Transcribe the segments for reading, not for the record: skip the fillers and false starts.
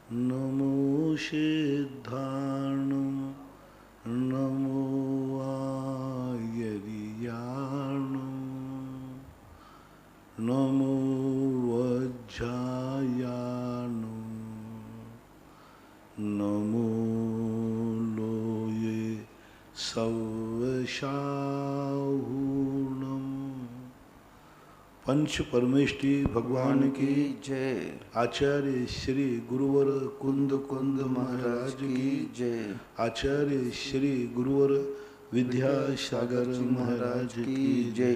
नमो सिद्धार्णं नमो आयर्याणं नमो वज्रायाणं नमो लोये सवशाहूणम्। पंच परमेष्टि भगवान की जय। आचार्य श्री गुरुवर कुंद कुंद महाराज की जय। आचार्य श्री गुरुवर विद्यासागर महाराज की जय।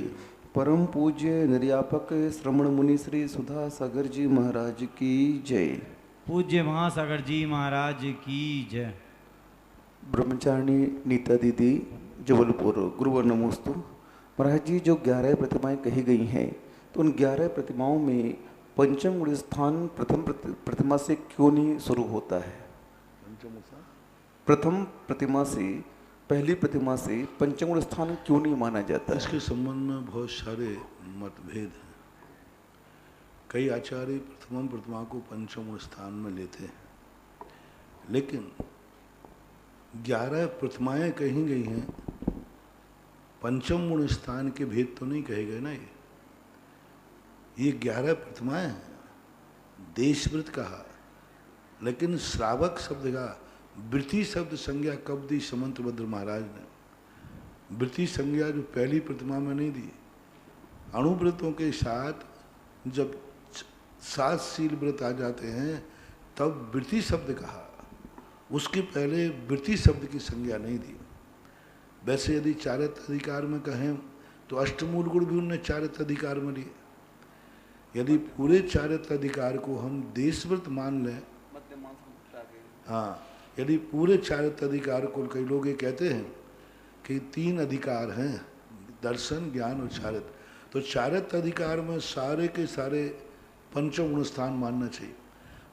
परम पूज्य निर्यापक श्रमण मुनि श्री सुधा सागर जी महाराज की जय। पूज्य महासागर जी महाराज की जय। ब्रह्मचारिणी नीता दीदी जबलपुर, गुरुवर नमोस्तु। महाराज जी, जो 11 प्रतिमाएं कही गई हैं, तो उन 11 प्रतिमाओं में पंचम गुण स्थान प्रथम प्रतिमा से क्यों नहीं शुरू होता है? प्रथम प्रतिमा से, पहली प्रतिमा से पंचम गुण स्थान क्यों नहीं माना जाता है? इसके संबंध में बहुत सारे मतभेद हैं। कई आचार्य प्रथम प्रतिमा को पंचम गुण स्थान में लेते हैं, लेकिन 11 प्रतिमाएं कही गई हैं, पंचम गुण स्थान के भेद तो नहीं कहे गए ना। ये 11 प्रतिमाएं हैं, देशव्रत कहा, लेकिन श्रावक शब्द का वृत्ति शब्द संज्ञा कब दी समंतभद्र महाराज ने? वृत्ति संज्ञा जो पहली प्रतिमा में नहीं दी, अणुव्रतों के साथ जब 7 शील व्रत आ जाते हैं तब वृत्ति शब्द कहा, उसके पहले वृत्ति शब्द की संज्ञा नहीं दी। वैसे यदि चारित्र अधिकार में कहें तो अष्टमूल गुण भी उन्होंने चारित्र अधिकार में लिए। यदि पूरे चारित्र अधिकार को हम देशव्रत मान लें, हाँ, यदि पूरे चारित्र अधिकार को, कई लोग ये कहते हैं कि 3 अधिकार हैं, दर्शन, ज्ञान और चारित्र, तो चारित्र अधिकार में सारे के सारे पंचम गुण स्थान मानना चाहिए।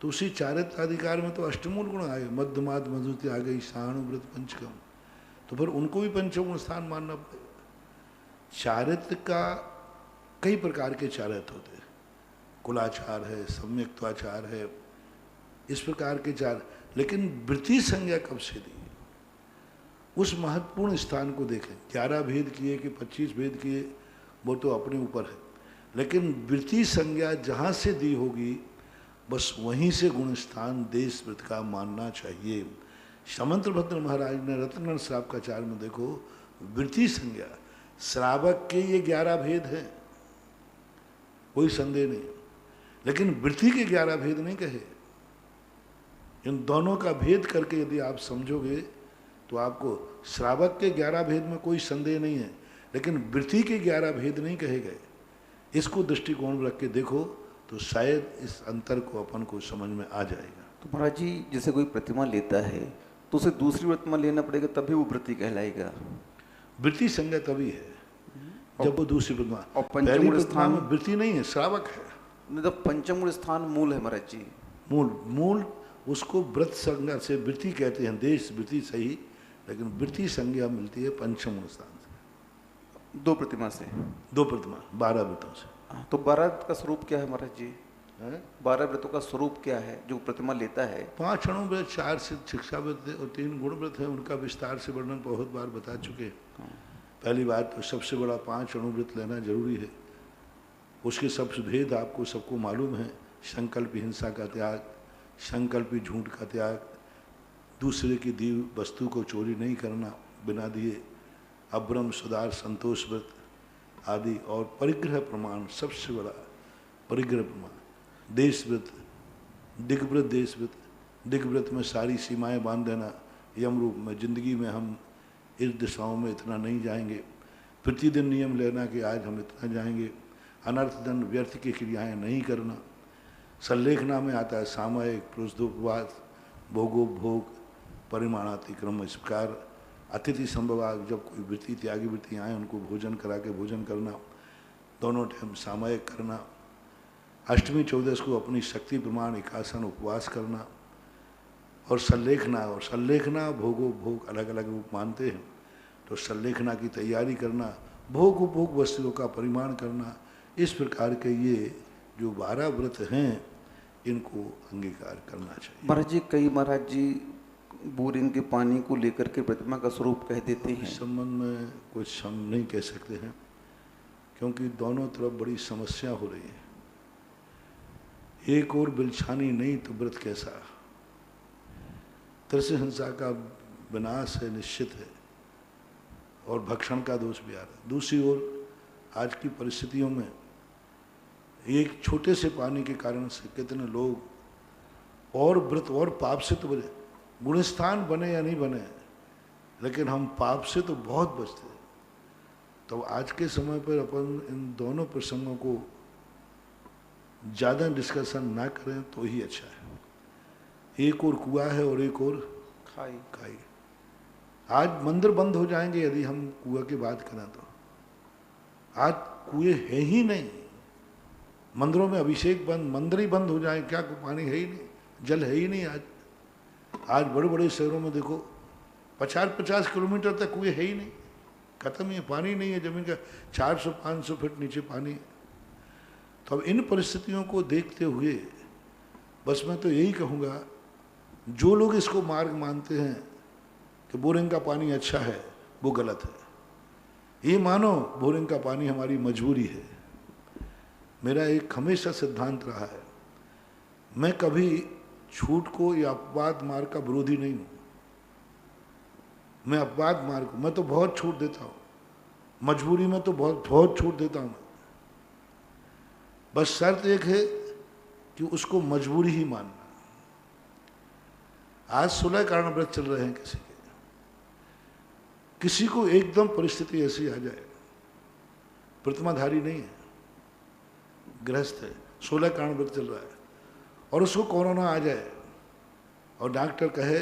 तो उसी चारित्र अधिकार में तो अष्टमूल गुण आए, मध्यमाद मधुति आ गई, साणुव्रत पंचकम, तो फिर उनको भी पंचम गुण स्थान मानना पड़ेगा। चारित्र का कई प्रकार के चारित्र होते हैं, कुलाचार है, सम्यक्त्वाचार है, इस प्रकार के चार। लेकिन वृत्ति संज्ञा कब से दी, उस महत्वपूर्ण स्थान को देखें। 11 भेद किए कि 25 भेद किए, वो तो अपने ऊपर है, लेकिन वृत्ति संज्ञा जहाँ से दी होगी बस वहीं से गुण स्थान देश व्रत का मानना चाहिए। समंतभद्र महाराज ने रत्नगण श्रावकाचार में देखो, वृत्ति संज्ञा श्रावक के ये 11 भेद हैं, कोई संदेह नहीं, लेकिन वृत्ति के 11 भेद नहीं कहे। इन दोनों का भेद करके यदि आप समझोगे तो आपको श्रावक के 11 भेद में कोई संदेह नहीं है, लेकिन वृत्ति के 11 भेद नहीं कहे गए। इसको दृष्टिकोण रख के देखो तो शायद इस अंतर को अपन को समझ में आ जाएगा। तो महाराज जी, जैसे कोई प्रतिमा लेता है तो उसे दूसरी प्रतिमा लेना पड़ेगा, तभी वो वृत्ति कहलाएगा। वृत्ति संज्ञा तभी है जब वो दूसरी प्रतिमा, और पहली प्रतिमा में वृत्ति नहीं है, श्रावक है। नहीं तो पंचम गुण स्थान मूल है महाराज जी। मूल उसको व्रत संज्ञा से वृत्ति कहते हैं, देश वृत्ति सही, लेकिन वृत्ति संज्ञा मिलती है पंचम गुण स्थान से, 2 प्रतिमा से, 2 प्रतिमा 12 व्रतों से। तो 12 का स्वरूप क्या है महाराज जी? 12 व्रतों का स्वरूप क्या है जो प्रतिमा लेता है? 5 अणुव्रत, 4 से शिक्षा व्रत और 3 गुण व्रत है। उनका विस्तार से वर्णन बहुत बार बता चुके। पहली बात तो सबसे बड़ा 5 अणुव्रत लेना जरूरी है। उसके सब भेद आपको सबको मालूम है। संकल्प हिंसा का त्याग, संकल्प झूठ का त्याग, दूसरे की दी वस्तु को चोरी नहीं करना बिना दिए, अब्रह्म सुधार संतोष व्रत आदि, और परिग्रह प्रमाण, सबसे बड़ा परिग्रह प्रमाण देश व्रत, दिग्व्रत देश व्रत। दिग्व्रत में सारी सीमाएं बांध देना, यम रूप में जिंदगी में हम इस दिशाओं में इतना नहीं जाएंगे, प्रतिदिन नियम लेना कि आज हम इतना जाएंगे, अनर्थ दंड व्यर्थ की क्रियाएं नहीं करना। सल्लेखना में आता है सामयिक, पुरुषोपवास, भोगोपभोग, परिमाणातिक्रम, इस प्रकार अतिथि संभवाग, जब कोई वृत्ति त्यागी वृत्ति आए उनको भोजन करा के भोजन करना, दोनों टाइम सामयिक करना। अष्टमी 14 को अपनी शक्ति प्रमाण एकासन उपवास करना, और सल्लेखना, और सल्लेखना भोगोपभोग अलग अलग रूप मानते हैं, तो सल्लेखना की तैयारी करना, भोग उपभोग वस्तुओं का परिमाण करना। इस प्रकार के ये जो 12 व्रत हैं, इनको अंगीकार करना चाहिए। महाराज जी, कई महाराज जी बोरिंग के पानी को लेकर के प्रतिमा का स्वरूप कह देते हैं। इस संबंध में कुछ हम नहीं कह सकते हैं, क्योंकि दोनों तरफ बड़ी समस्या हो रही है। एक और बिलछानी नहीं तो व्रत कैसा। त्रिशि हिंसा का विनाश है, निश्चित है, और भक्षण का दोष भी आ रहा है। दूसरी ओर आज की परिस्थितियों में एक छोटे से पानी के कारण से कितने लोग और व्रत और पाप से तो बने, गुणस्थान बने या नहीं बने, लेकिन हम पाप से तो बहुत बचते हैं। तो आज के समय पर अपन इन दोनों प्रसंगों को ज़्यादा डिस्कशन ना करें तो ही अच्छा है। एक और कुआं है और एक और खाई। आज मंदिर बंद हो जाएंगे यदि हम कुआं की बात करें तो। आज कुएं है ही नहीं, मंदिरों में अभिषेक बंद, मंदिर ही बंद हो जाए, क्या पानी है ही नहीं, जल है ही नहीं। आज बड़े बड़े शहरों में देखो 50-50 किलोमीटर तक कुएं है ही नहीं, खत्म ही है, पानी नहीं है, जमीन का 400-500 फीट नीचे पानी है। तो अब इन परिस्थितियों को देखते हुए बस मैं तो यही कहूँगा, जो लोग इसको मार्ग मानते हैं कि बोरिंग का पानी अच्छा है, वो गलत है। ये मानो बोरिंग का पानी हमारी मजबूरी है। मेरा एक हमेशा सिद्धांत रहा है, मैं कभी छूट को या अपवाद मार्ग का विरोधी नहीं हूँ। मैं अपवाद मार्ग को मैं तो बहुत छूट देता हूँ, मजबूरी में तो बहुत छूट देता हूँ। बस शर्त एक है कि उसको मजबूरी ही मानना। आज 16 कारण व्रत चल रहे हैं किसी को एकदम परिस्थिति ऐसी आ जाए, प्रतिमाधारी नहीं है, गृहस्थ है, 16 कारण व्रत चल रहा है, और उसको कोरोना आ जाए और डॉक्टर कहे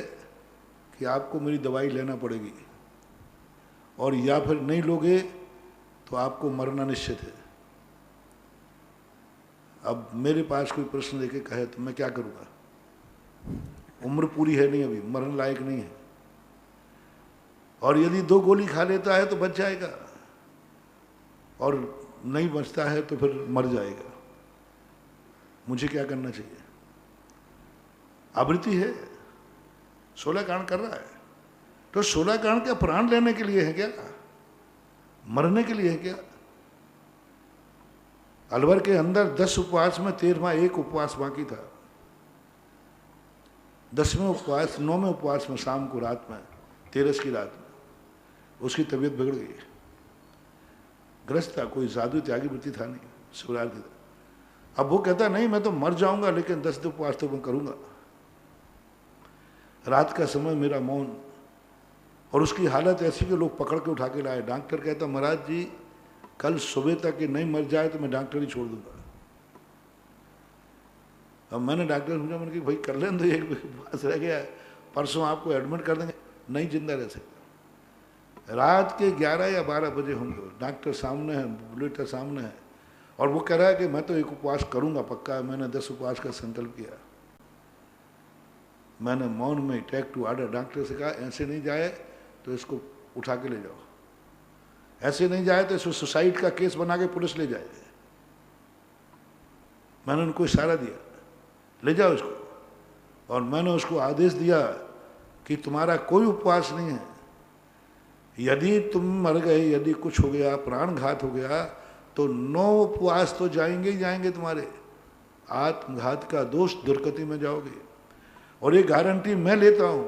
कि आपको मेरी दवाई लेना पड़ेगी और या फिर नहीं लोगे तो आपको मरना निश्चित है। अब मेरे पास कोई प्रश्न लेके कहे तो मैं क्या करूँगा? उम्र पूरी है नहीं, अभी मरण लायक नहीं है, और यदि 2 गोली खा लेता है तो बच जाएगा, और नहीं बचता है तो फिर मर जाएगा। मुझे क्या करना चाहिए? आवृत्ति है, 16 कारण कर रहा है, तो 16 कारण क्या प्राण लेने के लिए है क्या? मरने के लिए है क्या? अलवर के अंदर 10 उपवास में 13वां एक उपवास बाकी था। 10वें उपवास, 9वें उपवास में शाम को, रात में, 13 की रात में उसकी तबीयत बिगड़ गई। ग्रस्त था, कोई साधु त्यागी वृत्ति था नहीं, शिवरात्रि था। अब वो कहता नहीं मैं तो मर जाऊंगा लेकिन 10 उपवास तो मैं करूंगा। रात का समय मेरा मौन, और उसकी हालत ऐसी कि लोग पकड़ के उठा के लाए। डॉक्टर कहता महाराज जी कल सुबह तक ये नहीं मर जाए तो मैं डॉक्टर ही छोड़ दूंगा। अब मैंने डॉक्टर से पूछा, मैंने कि भाई कर लें तो एक उपवास रह गया है, परसों आपको एडमिट कर देंगे। नहीं, जिंदा रह सकता। रात के 11 या 12 बजे होंगे, डॉक्टर सामने है, बुलेटर सामने है, और वो कह रहा है कि मैं तो एक उपवास करूंगा पक्का, मैंने 10 उपवास का संकल्प किया। मैंने मौन में टेक टू ऑर्डर डॉक्टर से कहा ऐसे नहीं जाए तो इसको उठा के ले जाओ, ऐसे नहीं जाए तो इसको सुसाइड का केस बना के पुलिस ले जाए। मैंने उनको इशारा दिया ले जाओ इसको, और मैंने उसको आदेश दिया कि तुम्हारा कोई उपवास नहीं है, यदि तुम मर गए, यदि कुछ हो गया, प्राणघात हो गया, तो 9 उपवास तो जाएंगे ही जाएंगे तुम्हारे, आत्मघात का दोष दुर्गति में जाओगे। और ये गारंटी मैं लेता हूं,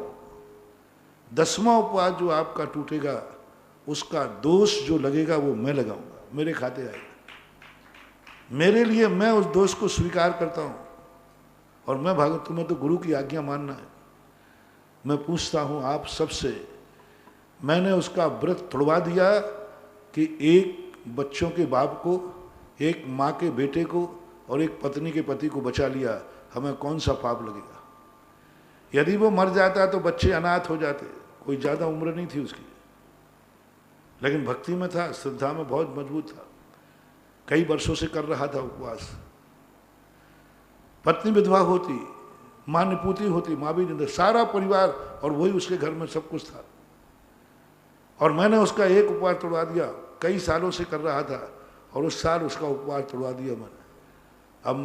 10वां उपवास जो आपका टूटेगा उसका दोष जो लगेगा वो मैं लगाऊंगा, मेरे खाते आएगा। मेरे लिए मैं उस दोष को स्वीकार करता हूं, और मैं भागवत, तुम्हें तो गुरु की आज्ञा मानना है। मैं पूछता हूं आप सबसे, मैंने उसका व्रत तोड़वा दिया कि एक बच्चों के बाप को, एक माँ के बेटे को और एक पत्नी के पति को बचा लिया, हमें कौन सा पाप लगेगा? यदि वो मर जाता तो बच्चे अनाथ हो जाते, कोई ज़्यादा उम्र नहीं थी उसकी, लेकिन भक्ति में था, श्रद्धा में बहुत मजबूत था, कई वर्षों से कर रहा था उपवास। पत्नी विधवा होती, माँ निपूती होती, माँ भी नहीं, सारा परिवार और वही उसके घर में सब कुछ था, और मैंने उसका एक उपवास तोड़वा दिया। कई सालों से कर रहा था और उस साल उसका उपवास तोड़वा दिया मैंने। अब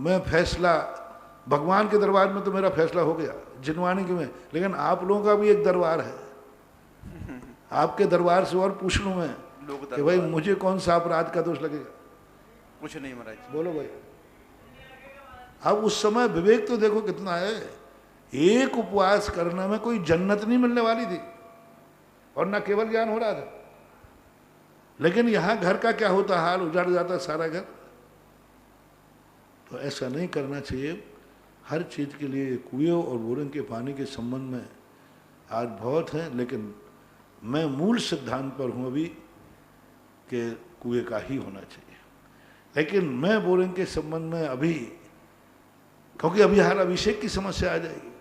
मैं फैसला भगवान के दरबार में तो मेरा फैसला हो गया जिनवानी के में, लेकिन आप लोगों का भी एक दरबार है। आपके दरबार से और पूछ लूँ मैं कि भाई मुझे कौन सा अपराध का दोष लगेगा? कुछ नहीं महाराज। बोलो भाई। अब उस समय विवेक तो देखो कितना है। एक उपवास करने में कोई जन्नत नहीं मिलने वाली थी और ना केवल ज्ञान हो रहा था, लेकिन यहां घर का क्या होता हाल, उजाड़ जाता सारा घर। तो ऐसा नहीं करना चाहिए। हर चीज के लिए कुएं और बोरिंग के पानी के संबंध में आज बहुत है, लेकिन मैं मूल सिद्धांत पर हूं अभी कि कुएं का ही होना चाहिए। लेकिन मैं बोरिंग के संबंध में अभी, क्योंकि अभी हर अभिषेक की समस्या आ जाएगी।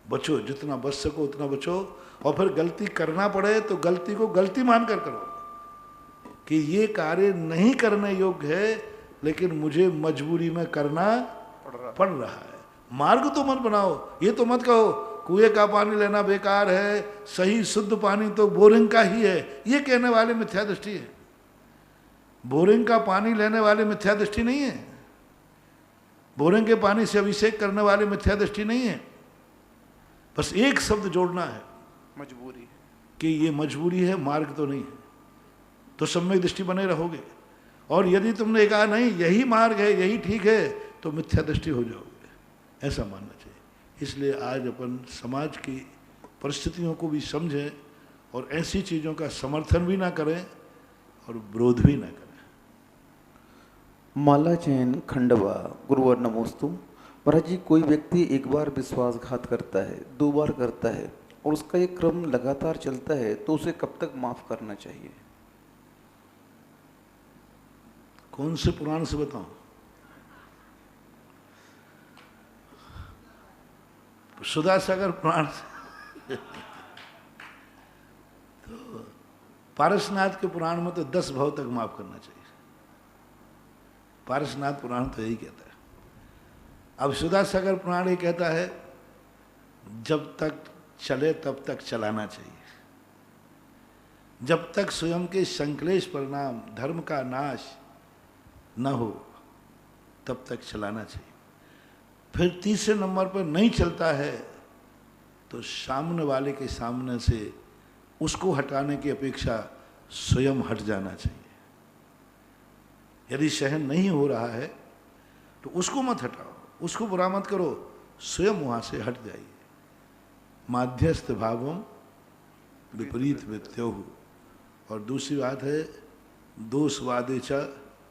बचो, जितना बच सको उतना बचो, और फिर गलती करना पड़े तो गलती को गलती मानकर करो कि ये कार्य नहीं करने योग्य है, लेकिन मुझे मजबूरी में करना पड़ रहा है। मार्ग तो मत बनाओ, ये तो मत कहो कुएं का पानी लेना बेकार है, सही शुद्ध पानी तो बोरिंग का ही है। ये कहने वाले मिथ्या दृष्टि है। बोरिंग का पानी लेने वाले मिथ्या दृष्टि नहीं है। बोरिंग के पानी से अभिषेक करने वाले मिथ्या दृष्टि नहीं है। बस एक शब्द जोड़ना है, मजबूरी, कि ये मजबूरी है, मार्ग तो नहीं है। तो सम्यक दृष्टि बने रहोगे। और यदि तुमने कहा नहीं यही मार्ग है, यही ठीक है, तो मिथ्या दृष्टि हो जाओगे। ऐसा मानना चाहिए। इसलिए आज अपन समाज की परिस्थितियों को भी समझें और ऐसी चीज़ों का समर्थन भी ना करें और विरोध भी ना करें। माला जैन खंडवा, गुरुवर नमोस्तु। महाराज जी, कोई व्यक्ति एक बार विश्वासघात करता है, 2 बार करता है और उसका ये क्रम लगातार चलता है, तो उसे कब तक माफ करना चाहिए? कौन से पुराण से बताऊं? सुधा सागर पुराण से। तो पारसनाथ के पुराण में तो 10 भाव तक माफ करना चाहिए। पारसनाथ पुराण तो यही कहता है। अब सुधा सागर पुराण ये कहता है जब तक चले तब तक चलाना चाहिए। जब तक स्वयं के संक्लेश परिणाम, धर्म का नाश न हो, तब तक चलाना चाहिए। फिर तीसरे नंबर पर नहीं चलता है तो सामने वाले के सामने से उसको हटाने की अपेक्षा स्वयं हट जाना चाहिए। यदि सहन नहीं हो रहा है तो उसको मत हटाओ, उसको बुरा मत करो, स्वयं वहां से हट जाइए। माध्यस्थ भावम विपरीत वित्यो। और दूसरी बात है दोषवादे च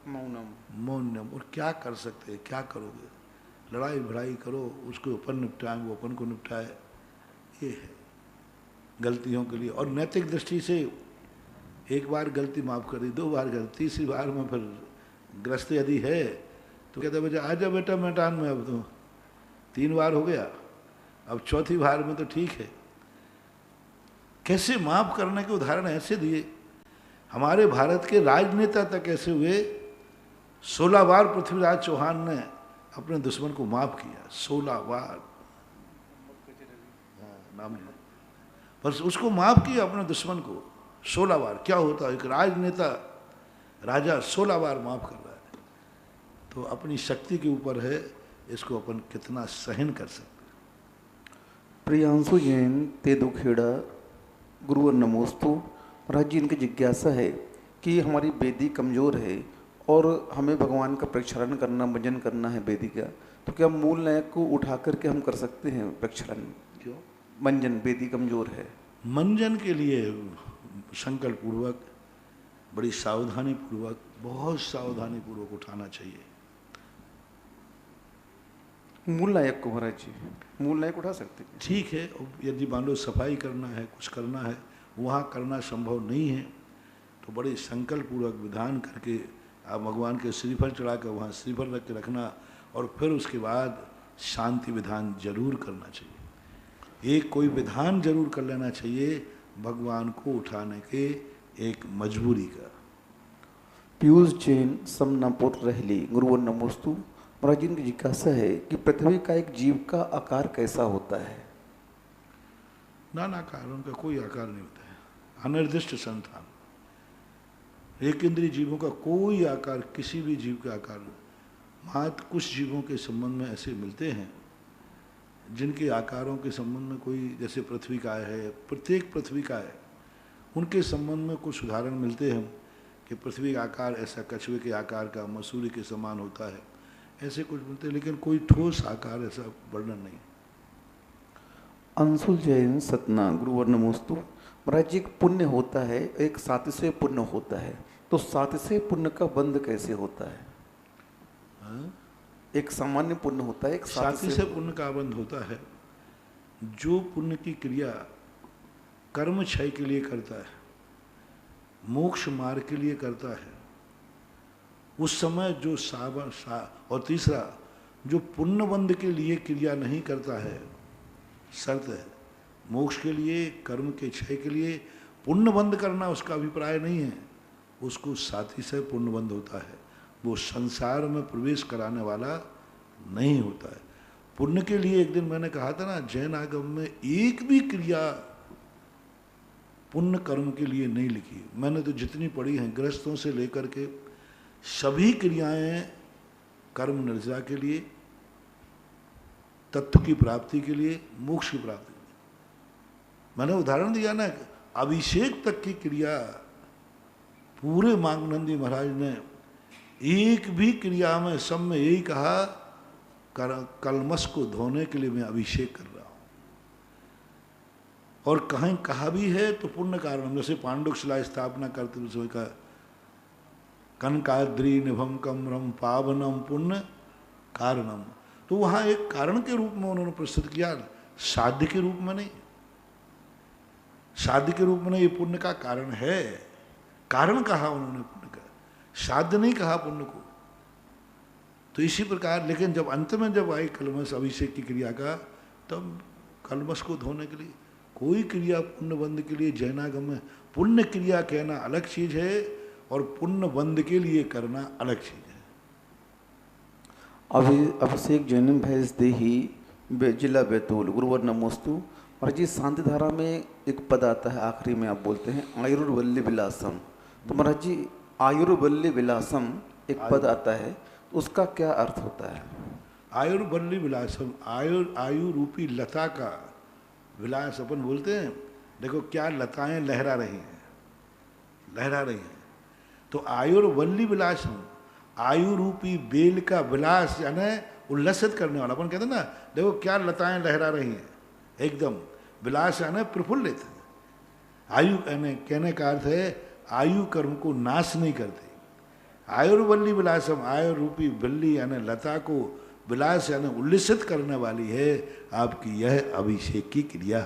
मौनम। और क्या कर सकते हैं, क्या करोगे? लड़ाई भिड़ाई करो, उसको अपन निपटाएं, वो अपन को निपटाए। ये है गलतियों के लिए। और नैतिक दृष्टि से एक बार गलती माफ कर दी, 2 बार गलती, तीसरी बार में फिर ग्रस्त यदि है तो कहते बेटा आजा बेटा मैदान में, अब तो 3 बार हो गया, अब चौथी बार में तो ठीक है। कैसे माफ करने के उदाहरण ऐसे दिए। हमारे भारत के राजनेता तक ऐसे हुए। 16 बार पृथ्वीराज चौहान ने अपने दुश्मन को माफ किया। 16 बार, नाम नहीं, बस उसको माफ किया अपने दुश्मन को 16 बार। क्या होता है, एक राजनेता, राजा 16 बार माफ कर रहा है। तो अपनी शक्ति के ऊपर है, इसको अपन कितना सहन कर सकते। प्रियांशु जैन तेदुखेड़ा, गुरुवर नमोस्तु। महाराज जी, इनकी जिज्ञासा है कि हमारी वेदी कमजोर है और हमें भगवान का प्रक्षालन करना, भजन करना है वेदी का, तो क्या मूल नायक को उठा करके हम कर सकते हैं प्रक्षालन? क्यों? मंजन वेदी कमजोर है। मंजन के लिए संकल्प पूर्वक, बड़ी सावधानी पूर्वक, बहुत सावधानी पूर्वक उठाना चाहिए। मूल नायक को महाराज जी, मूल नायक उठा सकते हैं? ठीक है। यदि मान लो सफाई करना है, कुछ करना है, वहाँ करना संभव नहीं है तो बड़े संकल्प पूर्वक विधान करके आप भगवान के श्रीफल चढ़ा कर वहाँ श्रीफल रख के रखना, और फिर उसके बाद शांति विधान जरूर करना चाहिए। एक कोई विधान जरूर कर लेना चाहिए भगवान को उठाने के एक मजबूरी का। पीयूष जैन समनापुर रहली, गुरुवर नमोस्तु। महाराज जी, इनकी जिज्ञासा है कि पृथ्वी का एक जीव का आकार कैसा होता है? नाना आकार, उनका कोई आकार नहीं होता है। अनिर्दिष्ट संतान, एक इंद्रिय जीवों का कोई आकार, किसी भी जीव का आकार नहीं। मात्र कुछ जीवों के संबंध में ऐसे मिलते हैं जिनके आकारों के संबंध में कोई, जैसे पृथ्वी का है, प्रत्येक पृथ्वी का है, उनके संबंध में कुछ उदाहरण मिलते हैं कि पृथ्वी का आकार ऐसा कछुए के आकार का, मसूरी के समान होता है, ऐसे कुछ मिलते हैं, लेकिन कोई ठोस आकार ऐसा वर्णन नहीं। अंशुल जैन सतना गुरुवर नमोस्तु। महाराज जी, एक पुण्य होता है, एक सातिशय पुण्य होता है, तो सातिशय पुण्य का बंध कैसे होता है? हाँ? एक सामान्य पुण्य होता है, एक सातिशय पुण्य का बंध होता है जो पुण्य की क्रिया कर्म क्षय के लिए करता है, मोक्ष मार्ग के लिए करता है, उस समय जो और तीसरा जो पुण्यबंध के लिए क्रिया नहीं करता है, शर्त है मोक्ष के लिए, कर्म के क्षय के लिए पुण्यबंध करना उसका अभिप्राय नहीं है, उसको सातिशय पुण्यबंध होता है, वो संसार में प्रवेश कराने वाला नहीं होता है। पुण्य के लिए एक दिन मैंने कहा था ना, जैन आगम में एक भी क्रिया पुण्य कर्म के लिए नहीं लिखी। मैंने तो जितनी पढ़ी हैं, गृहस्थों से लेकर के सभी क्रियाएं कर्म निर्जा के लिए, तत्व की प्राप्ति के लिए, मोक्ष की प्राप्ति के लिए। मैंने उदाहरण दिया ना, अभिषेक तक की क्रिया पूरे मांगनंदी महाराज ने एक भी क्रिया में सब में यही कहा, कलमश को धोने के लिए मैं अभिषेक कर रहा हूं। और कहीं कहा भी है तो पुण्य कारण, जैसे पांडुक शिला स्थापना करते हुए का कनकाद्री निभम कमरम पावनम पुण्य कारणम, तो वहां एक कारण के रूप में उन्होंने प्रस्तुत किया, साध्य के रूप में नहीं। साध्य के रूप में नहीं, ये पुण्य का कारण है, कारण कहा उन्होंने पुण्य का, साध्य नहीं कहा पुण्य को। तो इसी प्रकार, लेकिन जब अंत में जब आई कलमश अभिषेक की क्रिया का, तब कलमश को धोने के लिए कोई क्रिया पुण्य बंध के लिए जैनागम में पुण्य क्रिया कहना अलग चीज है और पुण्य बंध के लिए करना अलग चीज है। अभिषेक जैन भैंस देही जिला बैतूल गुरुवर नमोस्तु। और जी, शांति धारा में एक पद आता है, आखिरी में आप बोलते हैं आयुर्वल्ली विलासम। तो महाराज जी, आयुर्वल्ली विलासम एक पद आता है, उसका क्या अर्थ होता है? आयुर्वल्ली विलासम, आयु रूपी लता का विलास अपन बोलते हैं। देखो क्या लताएं लहरा रही हैं, लहरा रही हैं, तो आयुर्वल्ली विलासम, आयु रूपी बेल का विलास यानी उल्लसित करने वाला। अपन कहते हैं ना, देखो क्या लताएं लहरा रही हैं, एकदम विलास यानी प्रफुल्लित। आयु यानी कहने का अर्थ है आयु कर्म को नाश नहीं करती। आयुर्वल्ली विलासम, आयु रूपी बल्ली यानी लता को विलास यानी उल्लसित करने वाली है आपकी यह अभिषेक की क्रिया।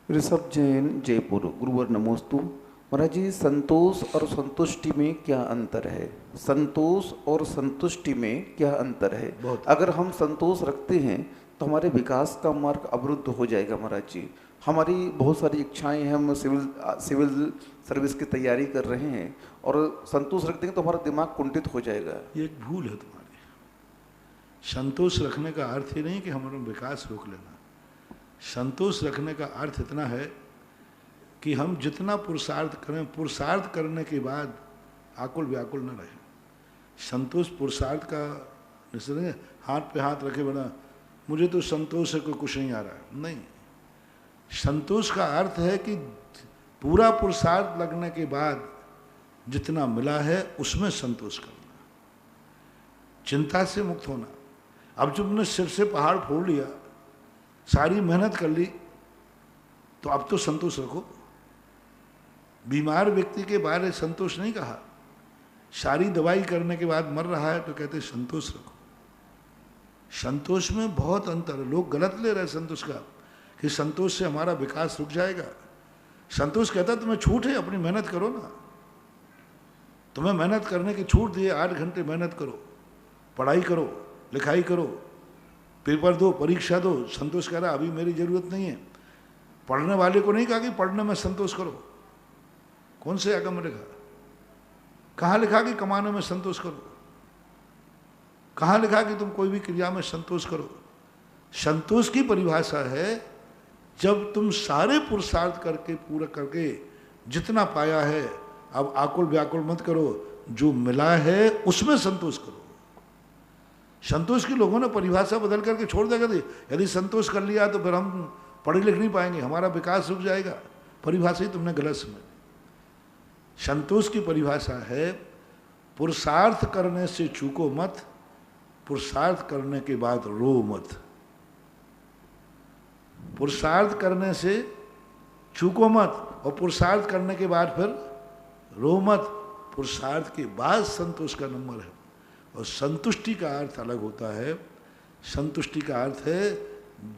ऋषभ जैन जयपुर गुरुवर नमोस्तु। महाराज जी, संतोष और संतुष्टि में क्या अंतर है? संतोष और संतुष्टि में क्या अंतर है? अगर हम संतोष रखते हैं तो हमारे विकास का मार्ग अवरुद्ध हो जाएगा। महाराज जी, हमारी बहुत सारी इच्छाएं हैं, हम सिविल सर्विस की तैयारी कर रहे हैं और संतोष रख देंगे तो हमारा दिमाग कुंठित हो जाएगा। ये एक भूल है तुम्हारी। संतोष रखने का अर्थ ही नहीं कि हमारा विकास रोक लेना। संतोष रखने का अर्थ इतना है कि हम जितना पुरुषार्थ करें, पुरुषार्थ करने के बाद आकुल व्याकुल न रहे। संतोष पुरुषार्थ का निश्चय, हाथ पे हाथ रखे बना मुझे तो संतोष है, कोई कुछ नहीं आ रहा है, नहीं। संतोष का अर्थ है कि पूरा पुरुषार्थ लगने के बाद जितना मिला है उसमें संतोष करना, चिंता से मुक्त होना। अब जब तुमने सिर से पहाड़ फोड़ लिया, सारी मेहनत कर ली, तो अब तो संतोष रखो। बीमार व्यक्ति के बारे में संतोष नहीं कहा, सारी दवाई करने के बाद मर रहा है तो कहते संतोष रखो। संतोष में बहुत अंतर है। लोग गलत ले रहे हैं संतोष का कि संतोष से हमारा विकास रुक जाएगा। संतोष कहता तुम्हें छूट है, अपनी मेहनत करो ना, तुम्हें मेहनत करने की छूट दी है, 8 घंटे मेहनत करो, पढ़ाई करो, लिखाई करो, पेपर दो, परीक्षा दो। संतोष कह रहा अभी मेरी जरूरत नहीं है। पढ़ने वाले को नहीं कहा कि पढ़ने में संतोष करो। कौन से आगम में लिखा? कहाँ लिखा कि कमाने में संतोष करो? कहाँ लिखा कि तुम कोई भी क्रिया में संतोष करो? संतोष की परिभाषा है जब तुम सारे पुरुषार्थ करके पूरा करके जितना पाया है, अब आकुल व्याकुल मत करो, जो मिला है उसमें संतोष करो। संतोष की लोगों ने परिभाषा बदल करके छोड़ देगा। यदि संतोष कर लिया तो फिर हम पढ़ लिख नहीं पाएंगे, हमारा विकास रुक जाएगा। परिभाषा ही तुमने गलत समझ। संतोष की परिभाषा है पुरुषार्थ करने से चूको मत, पुरुषार्थ करने के बाद रो मत। पुरुषार्थ करने से चूको मत और पुरुषार्थ करने के बाद फिर रो मत। पुरुषार्थ के बाद संतोष का नंबर है। और संतुष्टि का अर्थ अलग होता है। संतुष्टि का अर्थ है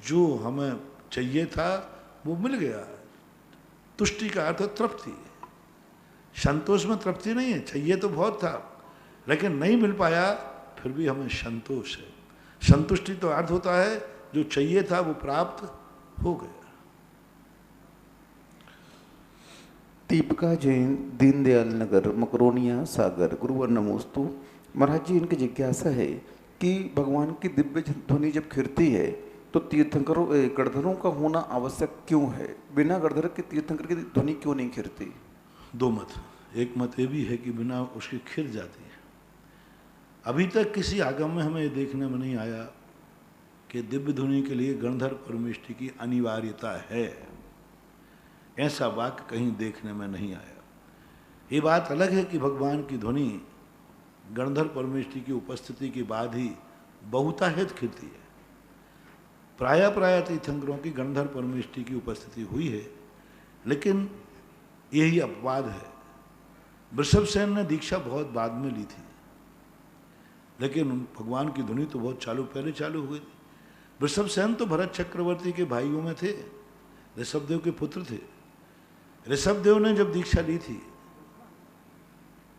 जो हमें चाहिए था वो मिल गया। तुष्टि का अर्थ है तृप्ति। संतोष में तृप्ति नहीं है, चाहिए तो बहुत था लेकिन नहीं मिल पाया, फिर भी हमें संतोष है। संतुष्टि तो अर्थ होता है जो चाहिए था वो प्राप्त हो गया। दीपिका जैन, दीनदयाल नगर, मकरोनिया सागर। गुरुवर नमोस्तु। महाराज जी, इनकी जिज्ञासा है कि भगवान की दिव्य ध्वनि जब खिरती है तो तीर्थंकरों गणधरों का होना आवश्यक क्यों है? बिना गणधर के तीर्थंकर की ध्वनि क्यों नहीं खिरती? दो मत। एक मत ये भी है कि बिना उसकी खिर जाती है। अभी तक किसी आगम में हमें देखने में नहीं आया कि दिव्य ध्वनि के लिए गणधर परमेष्टि की अनिवार्यता है। ऐसा वाक्य कहीं देखने में नहीं आया। ये बात अलग है कि भगवान की ध्वनि गणधर परमेष्टि की उपस्थिति के बाद ही बहुतायत खिलती है। प्राय तीर्थंकरों की गणधर परमेष्टि की उपस्थिति हुई है, लेकिन यही अपवाद है। वृषभसेन ने दीक्षा बहुत बाद में ली थी, लेकिन भगवान की ध्वनि तो बहुत पहले चालू हुई थी। वृषभसेन तो भरत चक्रवर्ती के भाइयों में थे, ऋषभदेव के पुत्र थे। ऋषभदेव ने जब दीक्षा ली थी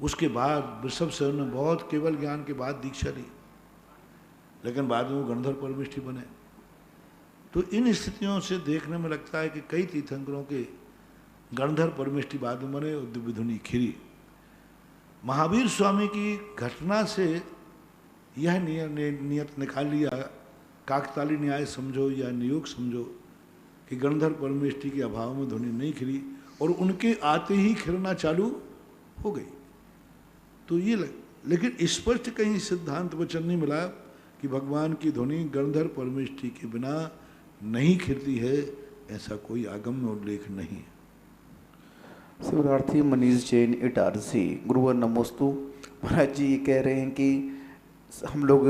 उसके बाद वृषभसेन ने बहुत केवल ज्ञान के बाद दीक्षा ली, लेकिन बाद में वो गणधर परमेष्टि बने। तो इन स्थितियों से देखने में लगता है कि कई तीर्थंकरों के गणधर परमेष्टि बाद में बने और दिव्य ध्वनि खिरी। महावीर स्वामी की घटना से यह नियत निकाल लिया, काकताली न्याय समझो या नियोग समझो, कि गणधर परमेष्टि के अभाव में ध्वनि नहीं खिली और उनके आते ही खिरना चालू हो गई। तो ये लेकिन स्पष्ट कहीं सिद्धांत वचन नहीं मिला कि भगवान की ध्वनि गणधर परमेष्टि के बिना नहीं खिलती है, ऐसा कोई आगम में उल्लेख नहीं है। शिवरार्थी मनीष जैन, इटारसी। गुरुवर नमोस्तु। महाराज जी ये कह रहे हैं कि हम लोग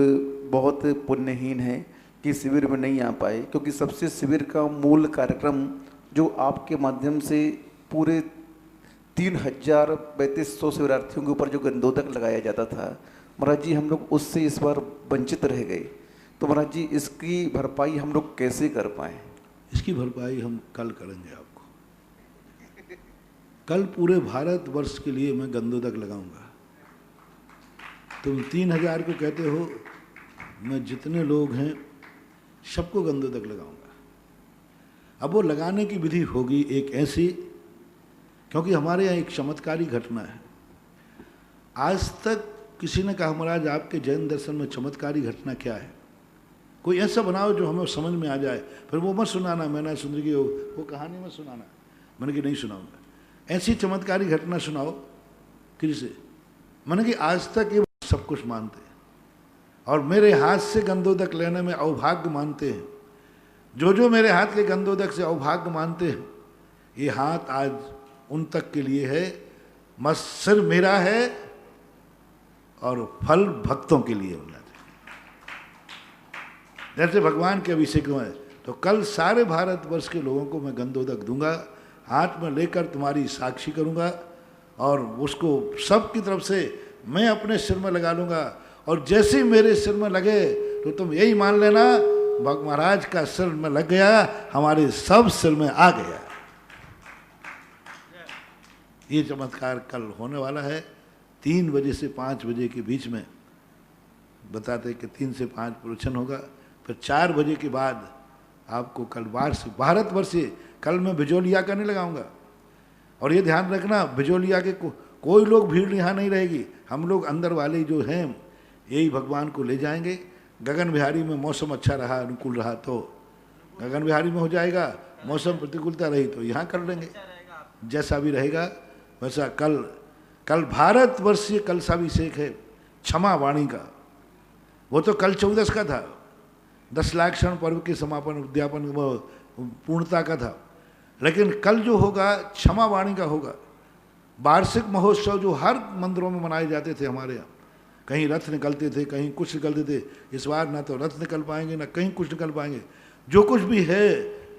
बहुत पुण्यहीन हैं कि शिविर में नहीं आ पाए, क्योंकि सबसे शिविर का मूल कार्यक्रम जो आपके माध्यम से पूरे 3,3200 शिवरार्थियों के ऊपर जो गंधोदक लगाया जाता था, महाराज जी हम लोग उससे इस बार वंचित रह गए। तो महाराज जी इसकी भरपाई हम लोग कैसे कर पाएँ? इसकी भरपाई हम कल करेंगे। आपको कल पूरे भारतवर्ष के लिए मैं गंधोदक लगाऊंगा। तुम 3,000 को कहते हो, मैं जितने लोग हैं सबको गंधोदक लगाऊंगा। अब वो लगाने की विधि होगी एक ऐसी, क्योंकि हमारे यहाँ एक चमत्कारी घटना है। आज तक किसी ने कहा महाराज आपके जैन दर्शन में चमत्कारी घटना क्या है? कोई ऐसा बनाओ जो हमें समझ में आ जाए। फिर वो मत सुनाना, मैंने सुन की वो कहानी मत सुनाना। मैंने कि नहीं सुनाऊंगा। ऐसी चमत्कारी घटना सुनाओ किसी से। मैंने कि आज तक ये सब कुछ मानते हैं और मेरे हाथ से गंधोदक लेने में अवभाग्य मानते हैं। जो जो मेरे हाथ के गंधोदक से अवभाग्य मानते हैं, ये हाथ आज उन तक के लिए है। मत सिर मेरा है और फल भक्तों के लिए होना चाहिए। जैसे भगवान के अभिषेक में, तो कल सारे भारतवर्ष के लोगों को मैं गंधोदक दूंगा, हाथ में लेकर तुम्हारी साक्षी करूंगा और उसको सबकी तरफ से मैं अपने सिर में लगा लूंगा। और जैसे ही मेरे सिर में लगे तो तुम यही मान लेना महाराज का सिर में लग गया, हमारे सब सिर में आ गया। ये चमत्कार कल होने वाला है 3 बजे से 5 बजे के बीच में। बताते कि 3 से 5 प्रवचन होगा, फिर 4 बजे के बाद आपको कल भारतवर्ष से कल मैं बिजोलिया का नहीं लगाऊंगा। और ये ध्यान रखना, बिजोलिया के कोई लोग भीड़ यहाँ नहीं रहेगी। हम लोग अंदर वाले जो हैं यही भगवान को ले जाएंगे। गगन बिहारी में मौसम अच्छा रहा, अनुकूल रहा तो गगन बिहारी में हो जाएगा, मौसम प्रतिकूलता रही तो यहाँ कर लेंगे। जैसा भी रहेगा वैसा कल भारतवर्षीय कलशाभिषेक है, क्षमा वाणी का। वो तो कल 14 का था, 10 लाख क्षण पर्व के समापन उद्यापन पूर्णता का था। लेकिन कल जो होगा क्षमा वाणी का होगा। वार्षिक महोत्सव जो हर मंदिरों में मनाए जाते थे हमारे यहाँ, कहीं रथ निकलते थे, कहीं कुछ निकलते थे। इस बार ना तो रथ निकल पाएंगे ना कहीं कुछ निकल पाएंगे। जो कुछ भी है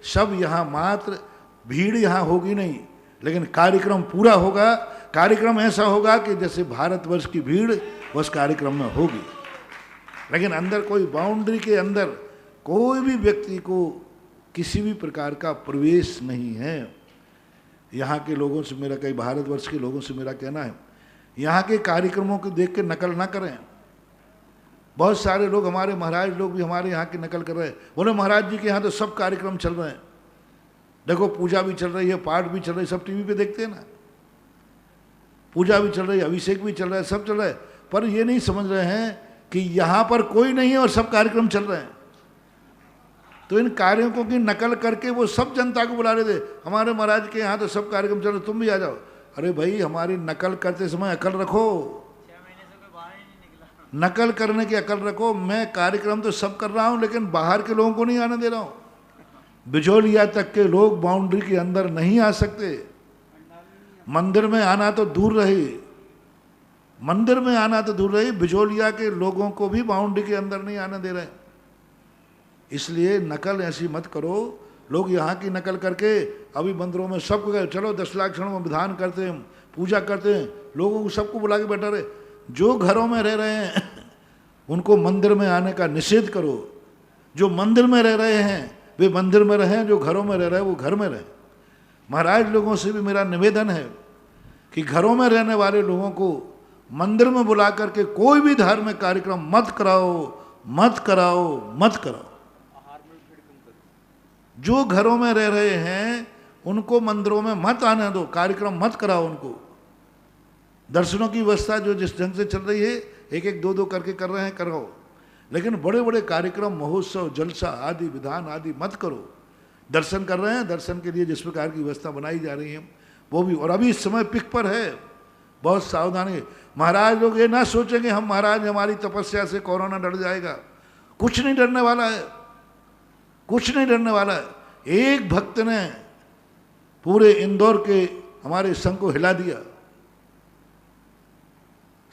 सब यहाँ, मात्र भीड़ यहाँ होगी नहीं, लेकिन कार्यक्रम पूरा होगा। कार्यक्रम ऐसा होगा कि जैसे भारतवर्ष की भीड़ उस कार्यक्रम में होगी, लेकिन अंदर कोई बाउंड्री के अंदर कोई भी व्यक्ति को किसी भी प्रकार का प्रवेश नहीं है। यहाँ के लोगों से मेरा, कई भारतवर्ष के लोगों से मेरा कहना है, यहाँ के कार्यक्रमों को देख के नकल ना करें। बहुत सारे लोग, हमारे महाराज लोग भी हमारे यहाँ की नकल कर रहे हैं। बोले महाराज जी के यहाँ तो सब कार्यक्रम चल रहे हैं, देखो पूजा भी चल रही है, पाठ भी चल रही है, सब टीवी पे देखते हैं ना, पूजा भी चल रही है, अभिषेक भी चल रहा है, सब चल रहा है। पर ये नहीं समझ रहे हैं कि यहाँ पर कोई नहीं है और सब कार्यक्रम चल रहे हैं। तो इन कार्यक्रमों की नकल करके वो सब जनता को बुला रहे थे, हमारे महाराज के यहाँ तो सब कार्यक्रम चल रहे, तुम भी आ जाओ। अरे भाई, हमारी नकल करते समय अकल रखो, 6 महीने से कोई बाहर ही नहीं निकला। नकल करने की अकल रखो। मैं कार्यक्रम तो सब कर रहा हूँ, लेकिन बाहर के लोगों को नहीं आने दे रहा हूँ। बिजोलिया तक के लोग बाउंड्री के अंदर नहीं आ सकते। मंदिर में आना तो दूर रही, मंदिर में आना तो दूर रही, बिजोलिया के लोगों को भी बाउंड्री के अंदर नहीं आने दे रहे। इसलिए नकल ऐसी मत करो। लोग यहाँ की नकल करके अभी मंदिरों में सबको गए, चलो 10 लाख क्षणों में विधान करते हैं, पूजा करते हैं, लोगों को सबको बुला के बैठा रहे। जो घरों में रह रहे हैं उनको मंदिर में आने का निषेध करो। जो मंदिर में रह रहे हैं वे मंदिर में रहें, जो घरों में रह रहे हैं वो घर में रहें। महाराज लोगों से भी मेरा निवेदन है कि घरों में रहने वाले लोगों को मंदिर में बुला करके कोई भी धार्मिक कार्यक्रम मत कराओ, मत कराओ, मत कराओ। जो घरों में रह रहे हैं उनको मंदिरों में मत आने दो, कार्यक्रम मत कराओ उनको। दर्शनों की व्यवस्था जो जिस ढंग से चल रही है, एक एक दो दो करके कर रहे हैं, कराओ, लेकिन बड़े बड़े कार्यक्रम, महोत्सव, जलसा आदि, विधान आदि मत करो। दर्शन कर रहे हैं, दर्शन के लिए जिस प्रकार की व्यवस्था बनाई जा रही है वो भी। और अभी इस समय पिक पर है, बहुत सावधानी। महाराज लोग ये ना सोचेंगे हम महाराज हमारी तपस्या से कोरोना डर जाएगा, कुछ नहीं डरने वाला है, कुछ नहीं डरने वाला है। एक भक्त ने पूरे इंदौर के हमारे संघ को हिला दिया,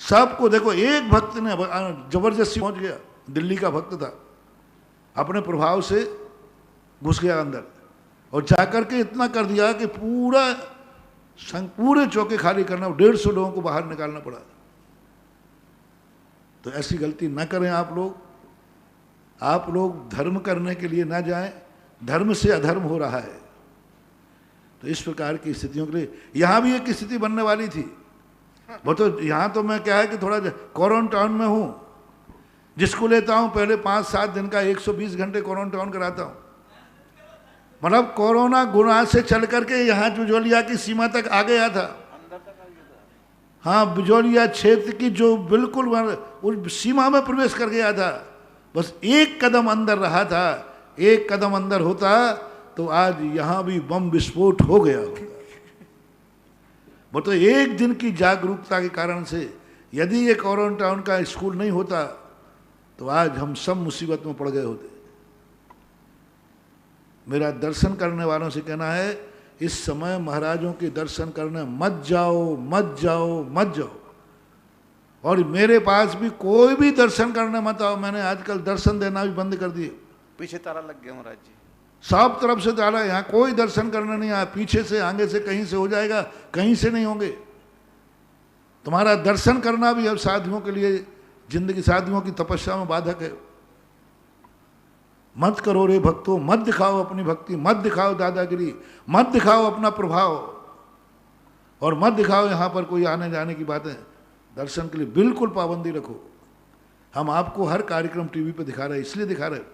सबको। देखो, एक भक्त ने जबरदस्ती पहुंच गया, दिल्ली का भक्त था, अपने प्रभाव से घुस गया अंदर और जाकर के इतना कर दिया कि पूरा संघ, पूरे चौके खाली करना, 150 लोगों को बाहर निकालना पड़ा। तो ऐसी गलती ना करें आप लोग। आप लोग धर्म करने के लिए ना जाएं, धर्म से अधर्म हो रहा है। तो इस प्रकार की स्थितियों के लिए यहाँ भी एक स्थिति बनने वाली थी। वो तो यहाँ तो मैं क्या है कि थोड़ा क्वारंटाइन में हूँ, जिसको लेता हूँ पहले 5-7 दिन का 120 घंटे क्वारंटाइन कराता हूँ। मतलब कोरोना गुना से चल करके यहाँ बिजोलिया की सीमा तक आ गया था। हाँ, बिजोलिया क्षेत्र की जो बिल्कुल उस सीमा में प्रवेश कर गया था। बस एक कदम अंदर रहा था, एक कदम अंदर होता तो आज यहाँ भी बम विस्फोट हो गया होता। वो तो एक दिन की जागरूकता के कारण से, यदि ये क्वारंटाइन का स्कूल नहीं होता तो आज हम सब मुसीबत में पड़ गए होते। मेरा दर्शन करने वालों से कहना है, इस समय महाराजों के दर्शन करने मत जाओ, मत जाओ, मत जाओ। और मेरे पास भी कोई भी दर्शन करने मत आओ। मैंने आजकल दर्शन देना भी बंद कर दिए। पीछे ताला लग गया महाराज जी, सब तरफ से ताला। यहाँ कोई दर्शन करने नहीं आया, पीछे से, आगे से, कहीं से हो जाएगा, कहीं से नहीं होंगे। तुम्हारा दर्शन करना भी अब साधुओं के लिए, जिंदगी साधुओं की तपस्या में बाधक है। मत करो रे भक्तों, मत दिखाओ अपनी भक्ति, मत दिखाओ दादागिरी, मत दिखाओ अपना प्रभाव, और मत दिखाओ यहाँ पर कोई आने जाने की बातें। दर्शन के लिए बिल्कुल पाबंदी रखो। हम आपको हर कार्यक्रम टीवी पे दिखा रहे हैं, इसलिए दिखा रहे हैं।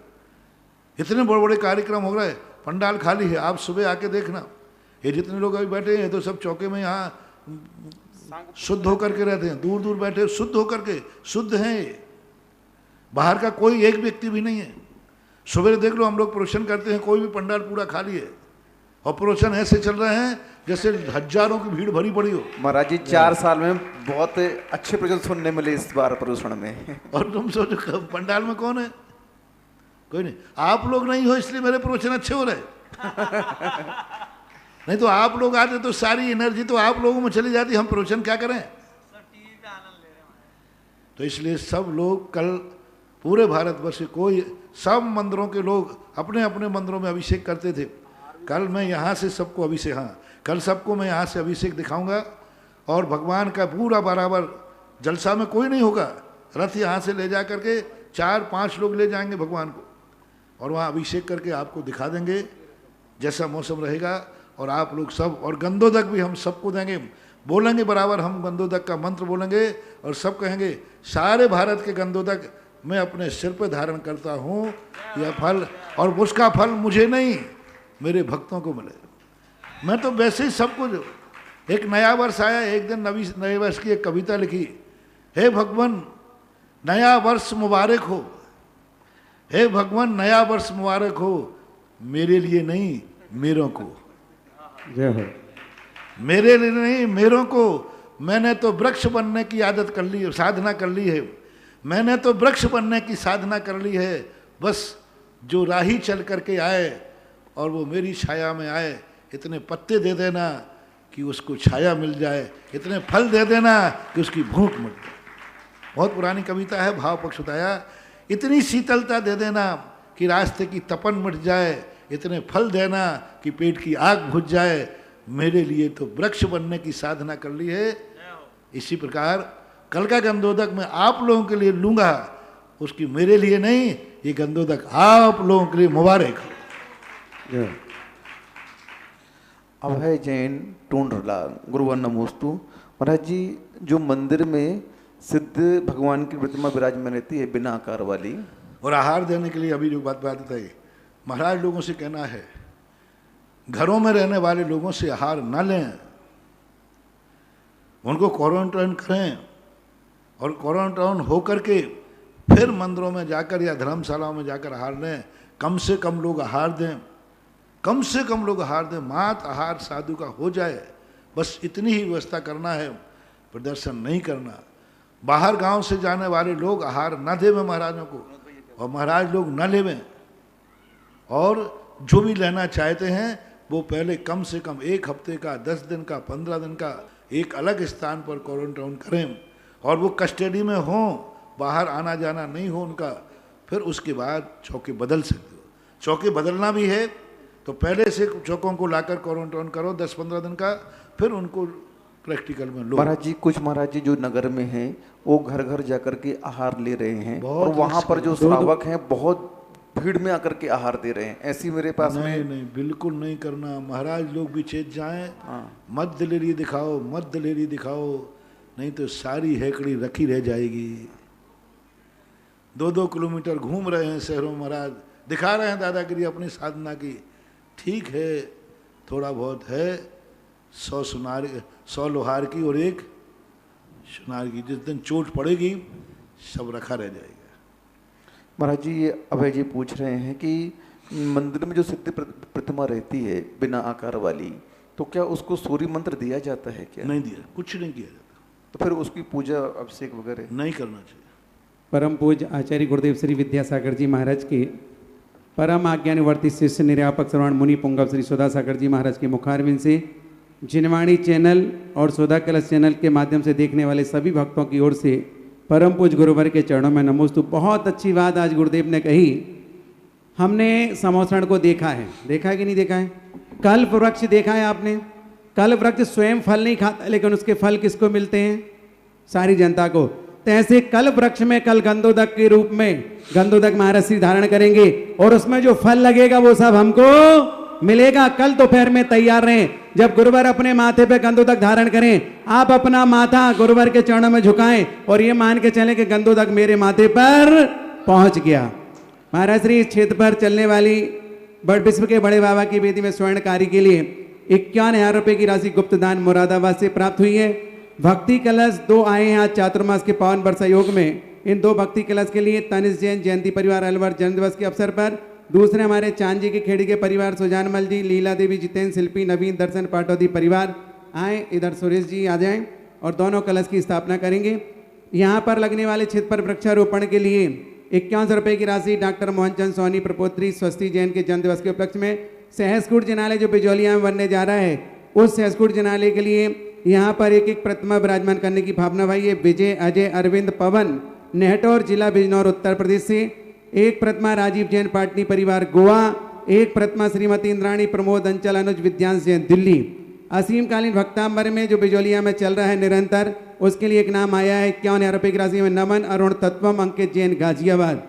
इतने बड़े बड़े कार्यक्रम हो रहे हैं, पंडाल खाली है। आप सुबह आके देखना, ये जितने लोग अभी बैठे हैं तो सब चौके में यहाँ शुद्ध होकर के रहते हैं, दूर दूर बैठे शुद्ध होकर के, शुद्ध हैं। बाहर का कोई एक व्यक्ति भी नहीं है। सुबह देख लो, हम लोग प्रवचन करते हैं, कोई भी पंडाल पूरा खाली है। और प्रवचन ऐसे चल रहे हैं जैसे हजारों की भीड़ भरी पड़ी हो। महाराज जी 4 साल में बहुत अच्छे प्रवचन सुनने मिले इस बार प्रदूषण में। और तुम सोचो पंडाल में कौन है? कोई नहीं। आप लोग नहीं हो इसलिए मेरे प्रवचन अच्छे हो रहे। नहीं तो आप लोग आते तो सारी एनर्जी तो आप लोगों में चली जाती, हम प्रवचन क्या करें? तो इसलिए सब लोग कल पूरे भारतवर्ष कोई सब मंदिरों के लोग अपने अपने मंदिरों में अभिषेक करते थे। कल मैं यहाँ से सबको अभिषेक, हाँ कल सबको मैं यहाँ से अभिषेक दिखाऊंगा और भगवान का पूरा बराबर जलसा में कोई नहीं होगा। रथ यहाँ से ले जा करके 4-5 लोग ले जाएंगे भगवान को और वहाँ अभिषेक करके आपको दिखा देंगे जैसा मौसम रहेगा। और आप लोग सब, और गंदोदक भी हम सबको देंगे, बोलेंगे बराबर, हम गंदोदक का मंत्र बोलेंगे और सब कहेंगे सारे भारत के गंदोदक मैं अपने सिर पर धारण करता हूँ, यह फल, और उसका फल मुझे नहीं मेरे भक्तों को मिले। मैं तो वैसे ही सबको, जो एक नया वर्ष आया, एक दिन नए वर्ष की एक कविता लिखी, हे भगवान नया वर्ष मुबारक हो, हे भगवान नया वर्ष मुबारक हो, मेरे लिए नहीं मेरों को, मेरे लिए नहीं मेरों को। मैंने तो वृक्ष बनने की आदत कर ली, साधना कर ली है, मैंने तो वृक्ष बनने की साधना कर ली है। बस जो राही चल करके आए और वो मेरी छाया में आए, इतने पत्ते दे देना कि उसको छाया मिल जाए, इतने फल दे देना कि उसकी भूख मिट जाए। बहुत पुरानी कविता है, भाव पक्ष बताया। इतनी शीतलता दे देना कि रास्ते की तपन मिट जाए, इतने फल देना कि पेट की आग बुझ जाए। मेरे लिए तो वृक्ष बनने की साधना कर ली है। इसी प्रकार कल का गंदोदक मैं आप लोगों के लिए लूंगा, उसकी मेरे लिए नहीं, ये गंदोदक आप लोगों के लिए मुबारक हो। अभय जैन टूंडला गुरुवर नमोस्तु। महाराज जी जो मंदिर में सिद्ध भगवान की प्रतिमा विराजमान रहती है बिना आकार वाली, और आहार देने के लिए अभी जो बात बताई, महाराज लोगों से कहना है घरों में रहने वाले लोगों से आहार न लें, उनको क्वारंटाइन करें और क्वारंटाइन होकर के फिर मंदिरों में जाकर या धर्मशालाओं में जाकर आहार लें। कम से कम लोग आहार दें, कम से कम लोग आहार दें, मात आहार साधु का हो जाए, बस इतनी ही व्यवस्था करना है, प्रदर्शन नहीं करना। बाहर गांव से जाने वाले लोग आहार न देवें महाराजों को, और महाराज लोग न लेवें, और जो भी लेना चाहते हैं वो पहले कम से कम 1 हफ्ते का, 10 दिन का, 15 दिन का एक अलग स्थान पर क्वारंटाइन करें और वो कस्टडी में हों, बाहर आना जाना नहीं हो उनका। फिर उसके बाद चौके बदल सकते हो। चौके बदलना भी है तो पहले से चौकों को लाकर क्वारंटाइन करो 10-15 दिन का, फिर उनको प्रैक्टिकल में लो। महाराज जी कुछ महाराज जी जो नगर में हैं वो घर घर जाकर के आहार ले रहे हैं और वहाँ पर जो श्रावक हैं बहुत भीड़ में आकर के आहार दे रहे हैं। ऐसी मेरे पास नहीं, नहीं बिल्कुल नहीं करना। महाराज लोग भी चेत जाएं, मत दिलेरी दिखाओ, मत दिलेरी दिखाओ, नहीं तो सारी हेकड़ी रखी रह जाएगी। 2-2 किलोमीटर घूम रहे हैं शहरों में, महाराज दिखा रहे हैं दादागिरी अपनी साधना की। ठीक है, थोड़ा बहुत है, 100 लोहार की और 1 सुनार की। जिस दिन चोट पड़ेगी सब रखा रह जाएगा। महाराज जी ये अभय जी पूछ रहे हैं कि मंदिर में जो सिद्ध प्रतिमा रहती है बिना आकार वाली, तो क्या उसको सूर्य मंत्र दिया जाता है क्या? नहीं दिया, कुछ नहीं किया जाता। तो फिर उसकी पूजा अभिषेक वगैरह नहीं करना चाहिए। परम पूज्य आचार्य गुरुदेव श्री विद्यासागर जी महाराज के परम आज्ञानुवर्ती शिष्य निर्यापक श्रवण मुनि पुंगव श्री सुधासागर जी महाराज के मुखारविंद से जिनवाणी चैनल और सुधा कलश चैनल के माध्यम से देखने वाले सभी भक्तों की ओर से परम पूज्य गुरुवर के चरणों में नमोस्तु। बहुत अच्छी बात आज गुरुदेव ने कही। हमने समोसण को देखा है कि नहीं देखा है? कल्प वृक्ष देखा है आपने? कल्प वृक्ष स्वयं फल नहीं खाता, लेकिन उसके फल किसको मिलते हैं? सारी जनता को। तो ऐसे कल्प वृक्ष में कल गंदोदक के रूप में गंदोदक महाराज श्री धारण करेंगे और उसमें जो फल लगेगा वो सब हमको मिलेगा। कल दोपहर में तैयार रहें। जब गुरुवर अपने माथे पे गंदोदक धारण करें, आप अपना माथा गुरुवर के चरणों में झुकाएं और ये मान के चलें कि गंदोदक मेरे माथे पर पहुंच गया। महाराज श्री इस क्षेत्र पर चलने वाली विश्व के बड़े बाबा की वेदी में स्वर्ण कार्य के लिए 51,000 रुपए की राशि गुप्त दान मुरादाबाद से प्राप्त हुई है। भक्ति कलश 2 आए हैं आज चातुर्मास के पावन वर्षा योग में। इन 2 भक्ति कलश के लिए तनिष जैन जयंती परिवार अलवर जन्मदिवस के अवसर पर दूसरे हमारे चांद जी के खेड़ी के परिवार सुजानमल जी, लीला देवी, जितेंद्र, शिल्पी, नवीन, दर्शन पाटौदी परिवार आए। इधर सुरेश जी आ जाएं और दोनों कलश की स्थापना करेंगे। यहाँ पर लगने वाले क्षेत्र पर वृक्षारोपण के लिए 51 रुपये की राशि डॉक्टर मोहनचंद सोनी प्रपोत्री स्वस्ति जैन के जन्मदिवस के उपलक्ष्य में सहसकूट जिनालय जो बिजौलिया में बनने जा रहा है, उस सहसकूट जिनालय के लिए यहाँ पर एक एक प्रतिमा विराजमान करने की भावना भाई है। विजय, अजय, अरविंद, पवन, नेहटौर, जिला बिजनौर, उत्तर प्रदेश से। एक प्रतिमा राजीव जैन पाटनी परिवार गोवा। एक प्रतिमा श्रीमती इंद्राणी प्रमोद अंचल अनुज विद्यांश जैन दिल्ली। असीमकालीन भक्तांबर में जो बिजौलिया में चल रहा है निरंतर, उसके लिए एक नाम आया है 51,000 रुपये की राशि में नमन अरुण तत्वम अंकित जैन गाजियाबाद।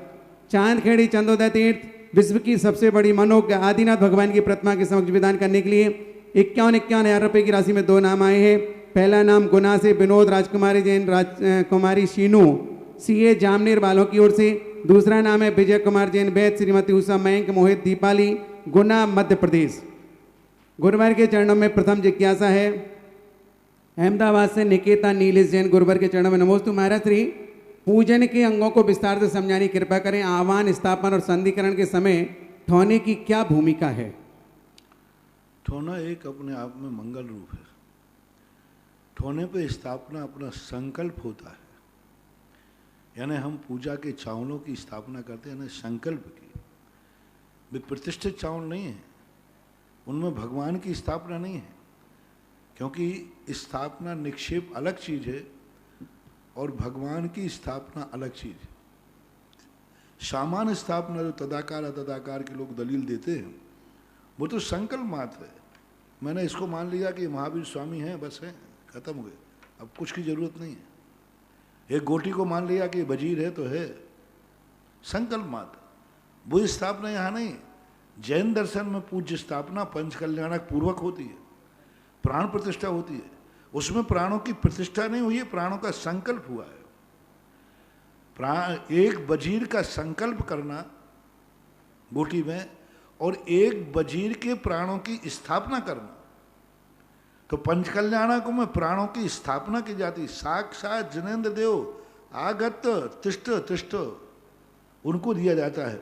चांदखेड़ी चंदोदय तीर्थ विश्व की सबसे बड़ी मनोज्ञ आदिनाथ भगवान की प्रतिमा के समक्ष विधान करने के लिए 51,000 रुपये की राशि में 2 नाम आए हैं। पहला नाम गुना से विनोद राजकुमारी जैन, राजकुमारी शीनू सीए जामनेर वालों की ओर से। दूसरा नाम है विजय कुमार जैन वैद, श्रीमती उषा मयंक, मोहित दीपाली, गुना मध्य प्रदेश। गुरुवार के चरणों में प्रथम जिज्ञासा है अहमदाबाद से निकेता नीलेश जैन। गुरुवार के चरणों में नमोस्तु। महाराज श्री पूजन के अंगों को विस्तार से समझाने की कृपा करें। आह्वान, स्थापन और संधिकरण के समय ठौने की क्या भूमिका है? ठौना एक अपने आप में मंगल रूप है। ठौने पे स्थापना अपना संकल्प होता है, यानी हम पूजा के चावलों की स्थापना करते हैं ना, संकल्प की। वे प्रतिष्ठित चावल नहीं है, उनमें भगवान की स्थापना नहीं है, क्योंकि स्थापना निक्षेप अलग चीज है और भगवान की स्थापना अलग चीज है। सामान्य स्थापना जो तदाकार अतदाकार के लोग दलील देते हैं, वो तो संकल्प मात्र है। मैंने इसको मान लिया कि महावीर स्वामी हैं, बस है, खत्म हो गए, अब कुछ की जरूरत नहीं है। एक गोटी को मान लिया कि वजीर है तो है, संकल्प मात्र। वो स्थापना यहाँ नहीं। जैन दर्शन में पूज्य स्थापना पंच कल्याणक पूर्वक होती है, प्राण प्रतिष्ठा होती है। उसमें प्राणों की प्रतिष्ठा नहीं हुई है, प्राणों का संकल्प हुआ है। प्राण एक वजीर का संकल्प करना गोटी में और एक वजीर के प्राणों की स्थापना करना, तो पंचकल्याणकों में प्राणों की स्थापना की जाती। साक्षात जिनेन्द्र देव आगत तिष्ठ तिष्ठ उनको दिया जाता है।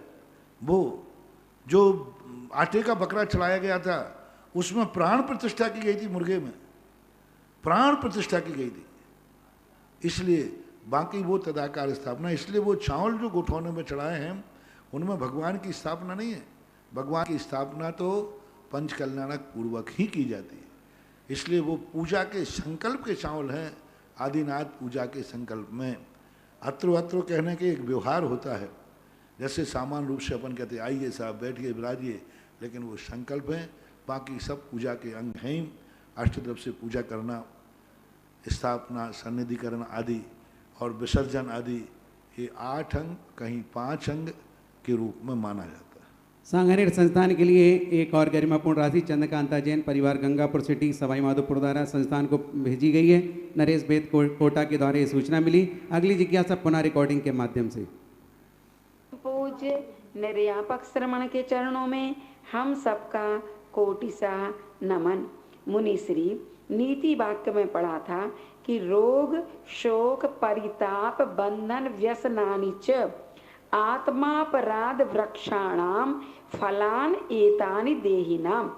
वो जो आटे का बकरा चलाया गया था उसमें प्राण प्रतिष्ठा की गई थी, मुर्गे में प्राण प्रतिष्ठा की गई थी। इसलिए बाकी वो तदाकार स्थापना, इसलिए वो चावल जो गोठौने में चढ़ाए हैं उनमें भगवान की स्थापना नहीं है। भगवान की स्थापना तो पंच कल्याणक पूर्वक ही की जाती है। इसलिए वो पूजा के संकल्प के चावल हैं। आदिनाथ पूजा के संकल्प में अत्रो अत्रो कहने के एक व्यवहार होता है, जैसे सामान्य रूप से अपन कहते हैं आइए साहब बैठिए विराजिए, लेकिन वो संकल्प हैं। बाकी सब पूजा के अंग हैं ही। अष्टद्रव्य से पूजा करना, स्थापना, सन्निधिकरण आदि और विसर्जन आदि, ये 8 अंग कहीं 5 अंग के रूप में माना जाता है। सांगानेर संस्थान के लिए एक और गरिमापूर्ण राशि चंद्रकांता जैन परिवार गंगापुर सिटी सवाई माधोपुर द्वारा संस्थान को भेजी गई है। नरेश बेद कोटा के द्वारा ये सूचना मिली। अगली जिज्ञासा पुनः रिकॉर्डिंग के माध्यम से। पूज्य निर्यापक श्रमण के चरणों में हम सबका कोटिसा नमन। मुनिश्री नीति वाक्य में पढ़ा था कि रोग शोक परिताप बंधन व्यसनानि च आत्मापराध वृक्षाणाम फलान एतानि देहिनाम।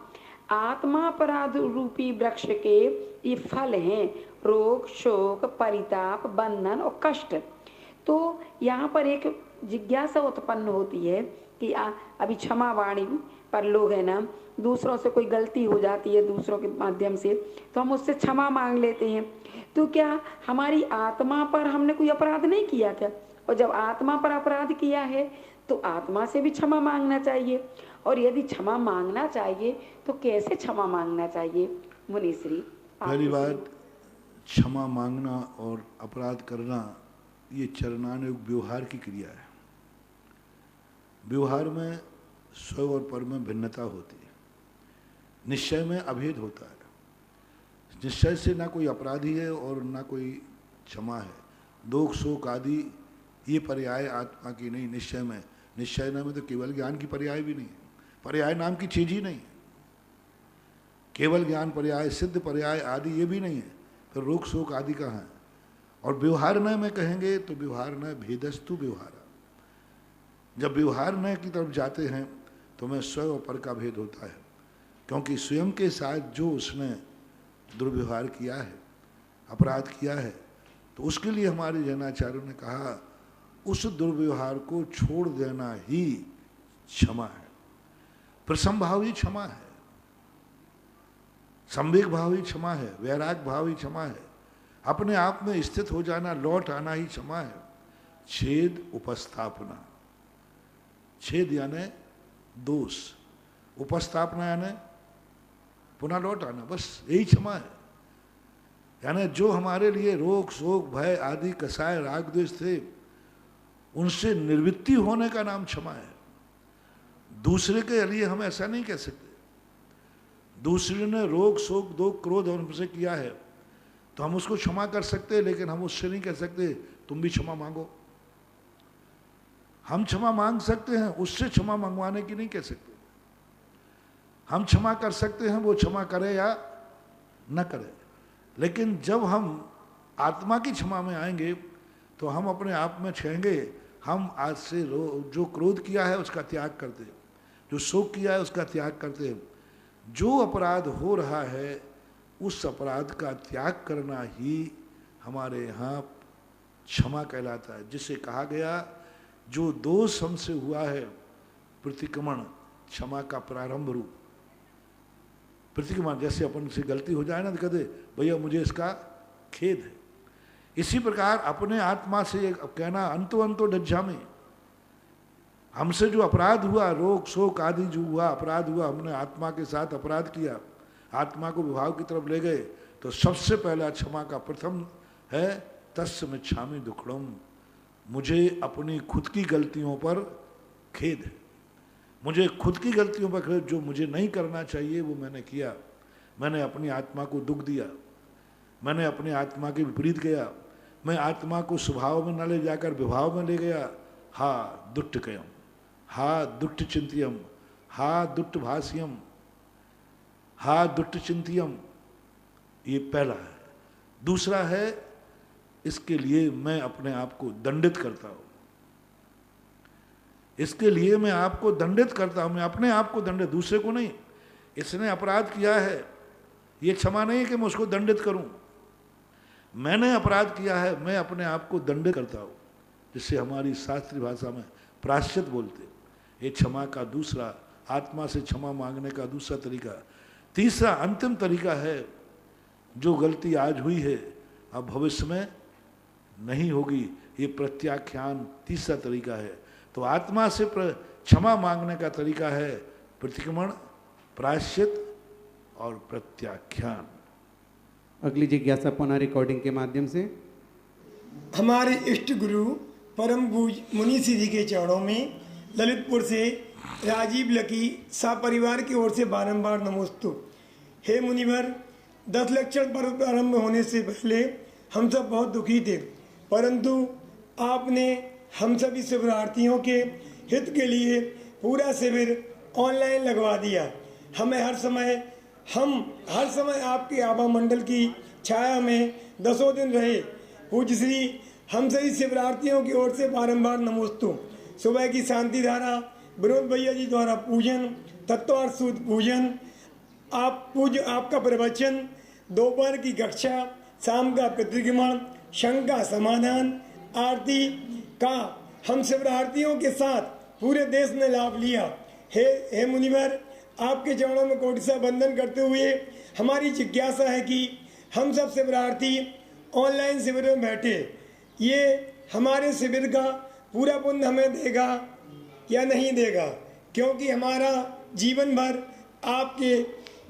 आत्मापराध रूपी वृक्ष के ये फल हैं रोग शोक परिताप बंधन और कष्ट। तो यहाँ पर एक जिज्ञासा उत्पन्न होती है कि अभी क्षमा वाणी पर लोग है ना, दूसरों से कोई गलती हो जाती है दूसरों के माध्यम से, तो हम उससे क्षमा मांग लेते हैं। तो क्या हमारी आत्मा पर हमने कोई अपराध नहीं किया क्या? और जब आत्मा पर अपराध किया है तो आत्मा से भी क्षमा मांगना चाहिए। और यदि क्षमा मांगना चाहिए तो कैसे क्षमा मांगना चाहिए? मुनिश्री पहली बात, क्षमा मांगना और अपराध करना ये चरणानुग व्यवहार की क्रिया है। व्यवहार में स्व और पर में भिन्नता होती है, निश्चय में अभेद होता है। निश्चय से ना कोई अपराधी है और ना कोई क्षमा है। दोष शोक आदि ये पर्याय आत्मा की नहीं, निश्चय में। निश्चय में तो केवल ज्ञान की पर्याय भी नहीं है, पर्याय नाम की चीज ही नहीं है। केवल ज्ञान पर्याय, सिद्ध पर्याय आदि ये भी नहीं है, फिर रोग शोक आदि कहाँ है? और व्यवहार न में कहेंगे तो व्यवहार न भेदस्तु व्यवहार। जब व्यवहार न की तरफ जाते हैं तो में स्वयं और पर का भेद होता है, क्योंकि स्वयं के साथ जो उसने दुर्व्यवहार किया है, अपराध किया है, तो उसके लिए हमारे जैनाचार्यों ने कहा उस दुर्व्यवहार को छोड़ देना ही क्षमा है। प्रसम भाव ही क्षमा है, संवेग भाव ही क्षमा है, वैराग भाव ही क्षमा है, अपने आप में स्थित हो जाना, लौट आना ही क्षमा है। छेद उपस्थापना, छेद यानी दोष, उपस्थापना यानी पुनः लौट आना, बस यही क्षमा है। यानी जो हमारे लिए रोग शोक भय आदि कसाय राग द्वेष थे, उनसे निवृत्ति होने का नाम क्षमा है। दूसरे के लिए हम ऐसा नहीं कह सकते। दूसरे ने रोग शोक दुख क्रोध हमसे किया है तो हम उसको क्षमा कर सकते हैं, लेकिन हम उससे नहीं कह सकते तुम भी क्षमा मांगो। हम क्षमा मांग सकते हैं, उससे क्षमा मंगवाने की नहीं कह सकते। हम क्षमा कर सकते हैं, वो क्षमा करे या न करे, लेकिन जब हम आत्मा की क्षमा में आएंगे तो हम अपने आप में कहेंगे हम आज से जो क्रोध किया है उसका त्याग करते हैं, जो शोक किया है उसका त्याग करते हैं। जो अपराध हो रहा है उस अपराध का त्याग करना ही हमारे यहाँ क्षमा कहलाता है, जिसे कहा गया जो दोष हमसे हुआ है प्रतिक्रमण क्षमा का प्रारंभ रूप। प्रतिक्रमण जैसे अपन से गलती हो जाए ना तो कहते भैया मुझे इसका खेद है। इसी प्रकार अपने आत्मा से कहना अंतो अंतो डज्झामि, हमसे जो अपराध हुआ रोग शोक आदि जो हुआ अपराध हुआ, हमने आत्मा के साथ अपराध किया, आत्मा को विभाग की तरफ ले गए, तो सबसे पहला क्षमा का प्रथम है तस्य मिच्छामि दुक्कडम, मुझे अपनी खुद की गलतियों पर खेद है। मुझे खुद की गलतियों पर खेद, जो मुझे नहीं करना चाहिए वो मैंने किया। मैंने अपनी आत्मा को दुख दिया, मैंने अपनी आत्मा के विपरीत गया, मैं आत्मा को स्वभाव में न ले जाकर विभाव में ले गया। हा दुष्ट कयम, हा दुष्ट चिंतियम, हा दुष्ट भाष्यम, हा दुष्ट चिंतियम, ये पहला है। दूसरा है इसके लिए मैं अपने आप को दंडित करता हूं, इसके लिए मैं आपको दंडित करता हूं, मैं अपने आप को दंडित, दूसरे को नहीं। इसने अपराध किया है, ये क्षमा नहीं है कि मैं उसको दंडित करूं, मैंने अपराध किया है, मैं अपने आप को दंडित करता हूं, जिससे हमारी शास्त्रीय भाषा में प्रायश्चित बोलते। ये क्षमा का दूसरा, आत्मा से क्षमा मांगने का दूसरा तरीका। तीसरा अंतिम तरीका है, जो गलती आज हुई है अब भविष्य में नहीं होगी, ये प्रत्याख्यान तीसरा तरीका है। तो आत्मा से क्षमा मांगने का तरीका है प्रतिक्रमण, प्रायश्चित और प्रत्याख्यान। अगली जिज्ञासा पुनः रिकॉर्डिंग के माध्यम से। हमारे इष्ट गुरु परम पूज मुनि श्री के चरणों में ललितपुर से राजीव लकी सपरिवार की ओर से बारंबार नमोस्तु। हे मुनिवर, 10 लक्षण पर्व प्रारंभ होने से पहले हम सब बहुत दुखी थे, परंतु आपने हम सभी शिविरार्थियों के हित के लिए पूरा शिविर ऑनलाइन लगवा दिया। हम हर समय आपके आभा मंडल की छाया में 10 दिन रहे। पूज्य श्री हम सभी शिवरार्थियों की ओर से बारंबार नमोस्तु। सुबह की शांति धारा विनोद भैया जी द्वारा पूजन, तत्वार्थ सूत्र पूजन, आपका प्रवचन, दोपहर की कक्षा, शाम का प्रतिक्रमण, शंख का समाधान, आरती का हम शिवरार्थियों के साथ पूरे देश ने लाभ लिया। हे मुनिवर, आपके चरणों में कोटिसा वंदन करते हुए हमारी जिज्ञासा है कि हम सब शिविरार्थी ऑनलाइन शिविर में बैठे, ये हमारे शिविर का पूरा पुण्य हमें देगा या नहीं देगा, क्योंकि हमारा जीवन भर आपके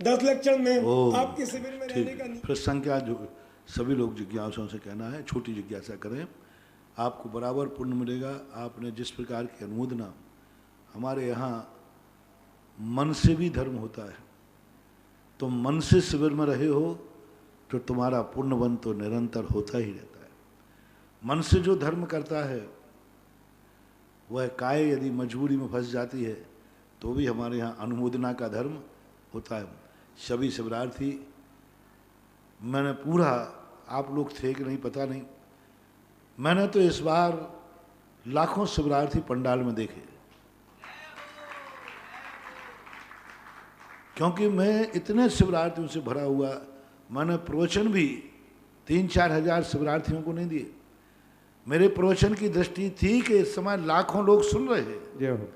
10 लक्षण में आपके शिविर में रहने का फिर संख्या जो सभी लोग जिज्ञासाओं से कहना है, छोटी जिज्ञासा करें, आपको बराबर पुण्य मिलेगा। आपने जिस प्रकार की अनुमोदना, हमारे यहाँ मन से भी धर्म होता है, तो मन से शिविर में रहे हो तो तुम्हारा पुण्यवन तो निरंतर होता ही रहता है। मन से जो धर्म करता है वह काय यदि मजबूरी में फंस जाती है तो भी हमारे यहाँ अनुमोदना का धर्म होता है। सभी शिविरार्थी, मैंने पूरा, आप लोग थे कि नहीं पता नहीं, मैंने तो इस बार लाखों शिविरार्थी पंडाल में देखे। क्योंकि मैं इतने शिवरार्थियों से भरा हुआ, मैंने प्रवचन भी 3-4 हजार शिवरार्थियों को नहीं दिए। मेरे प्रवचन की दृष्टि थी कि इस समय लाखों लोग सुन रहे हैं,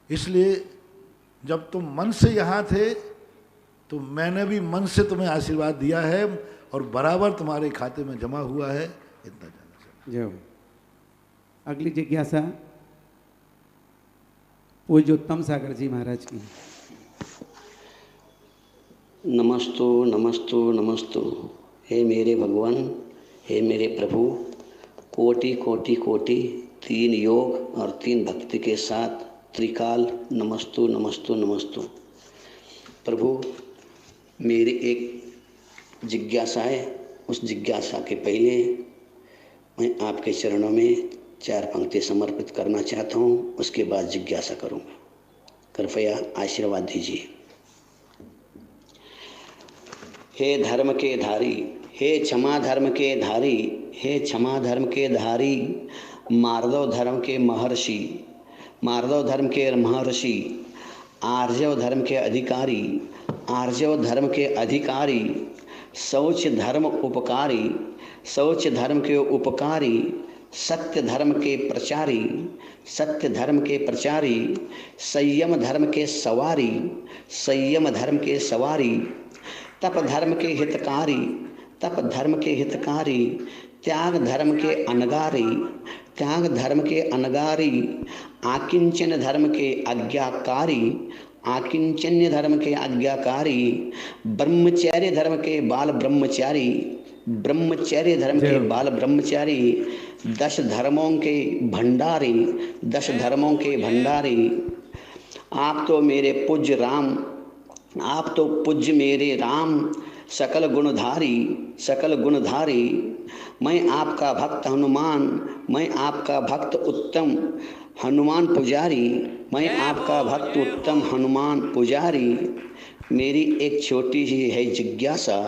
इसलिए जब तुम मन से यहाँ थे तो मैंने भी मन से तुम्हें आशीर्वाद दिया है और बराबर तुम्हारे खाते में जमा हुआ है, इतना जाना चाहिए। अगली जिज्ञासा पूज्य उत्तम सागर जी महाराज की। नमस्तु नमस्तु नमस्तु। हे मेरे भगवान, हे मेरे प्रभु, कोटि कोटि कोटि 3 योग और 3 भक्ति के साथ त्रिकाल नमस्तु नमस्तु नमस्तु। प्रभु, मेरी एक जिज्ञासा है, उस जिज्ञासा के पहले मैं आपके चरणों में 4 पंक्ति समर्पित करना चाहता हूँ, उसके बाद जिज्ञासा करूँगा। कृपया आशीर्वाद दीजिए। हे धर्म के धारी, हे क्षमा धर्म के धारी, हे क्षमा धर्म के धारी, मार्दव धर्म के महर्षि, मार्दव धर्म के महर्षि, आर्जव धर्म के अधिकारी, आर्जव धर्म के अधिकारी, शौच धर्म उपकारी, शौच धर्म के उपकारी, सत्य धर्म के प्रचारी, सत्य धर्म के प्रचारी, संयम धर्म के सवारी, संयम धर्म के सवारी, तप धर्म के हितकारी, तप धर्म के हितकारी, त्याग धर्म के अनगारी, त्याग धर्म के अनगारी, आकिंचन धर्म के आज्ञाकारी, आकिंचन्य धर्म के आज्ञाकारी, ब्रह्मचर्य धर्म के बाल ब्रह्मचारी, ब्रह्मचर्य धर्म के बाल ब्रह्मचारी, 10 धर्मों के भंडारी, 10 धर्मों के भंडारी। आप तो मेरे पूज्य राम, आप तो पूज्य मेरे राम, सकल गुणधारी, सकल गुणधारी। मैं आपका भक्त हनुमान, मैं आपका भक्त उत्तम हनुमान पुजारी, मैं आपका भक्त उत्तम हनुमान पुजारी। मेरी एक छोटी सी है जिज्ञासा,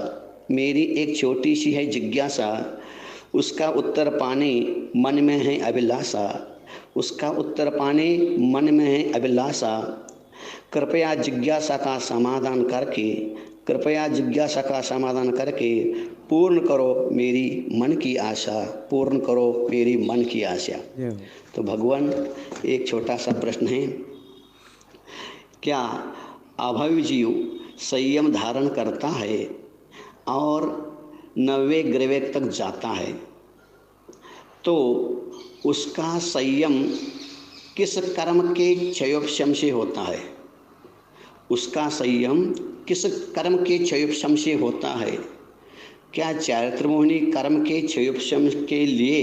मेरी एक छोटी सी है जिज्ञासा, उसका उत्तर पाने मन में है अभिलाषा, उसका उत्तर पाने मन में है अभिलाषा। कृपया जिज्ञासा का समाधान करके, कृपया जिज्ञासा का समाधान करके पूर्ण करो मेरी मन की आशा, पूर्ण करो मेरी मन की आशा। तो भगवान, एक छोटा सा प्रश्न है, क्या अभय जीव संयम धारण करता है और 90 ग्रेवेक तक जाता है, तो उसका संयम किस कर्म के क्षयोपशम से होता है? उसका संयम किस कर्म के क्षयोपशम से होता है? क्या चारित्र मोहिनी कर्म के क्षयोपशम के लिए,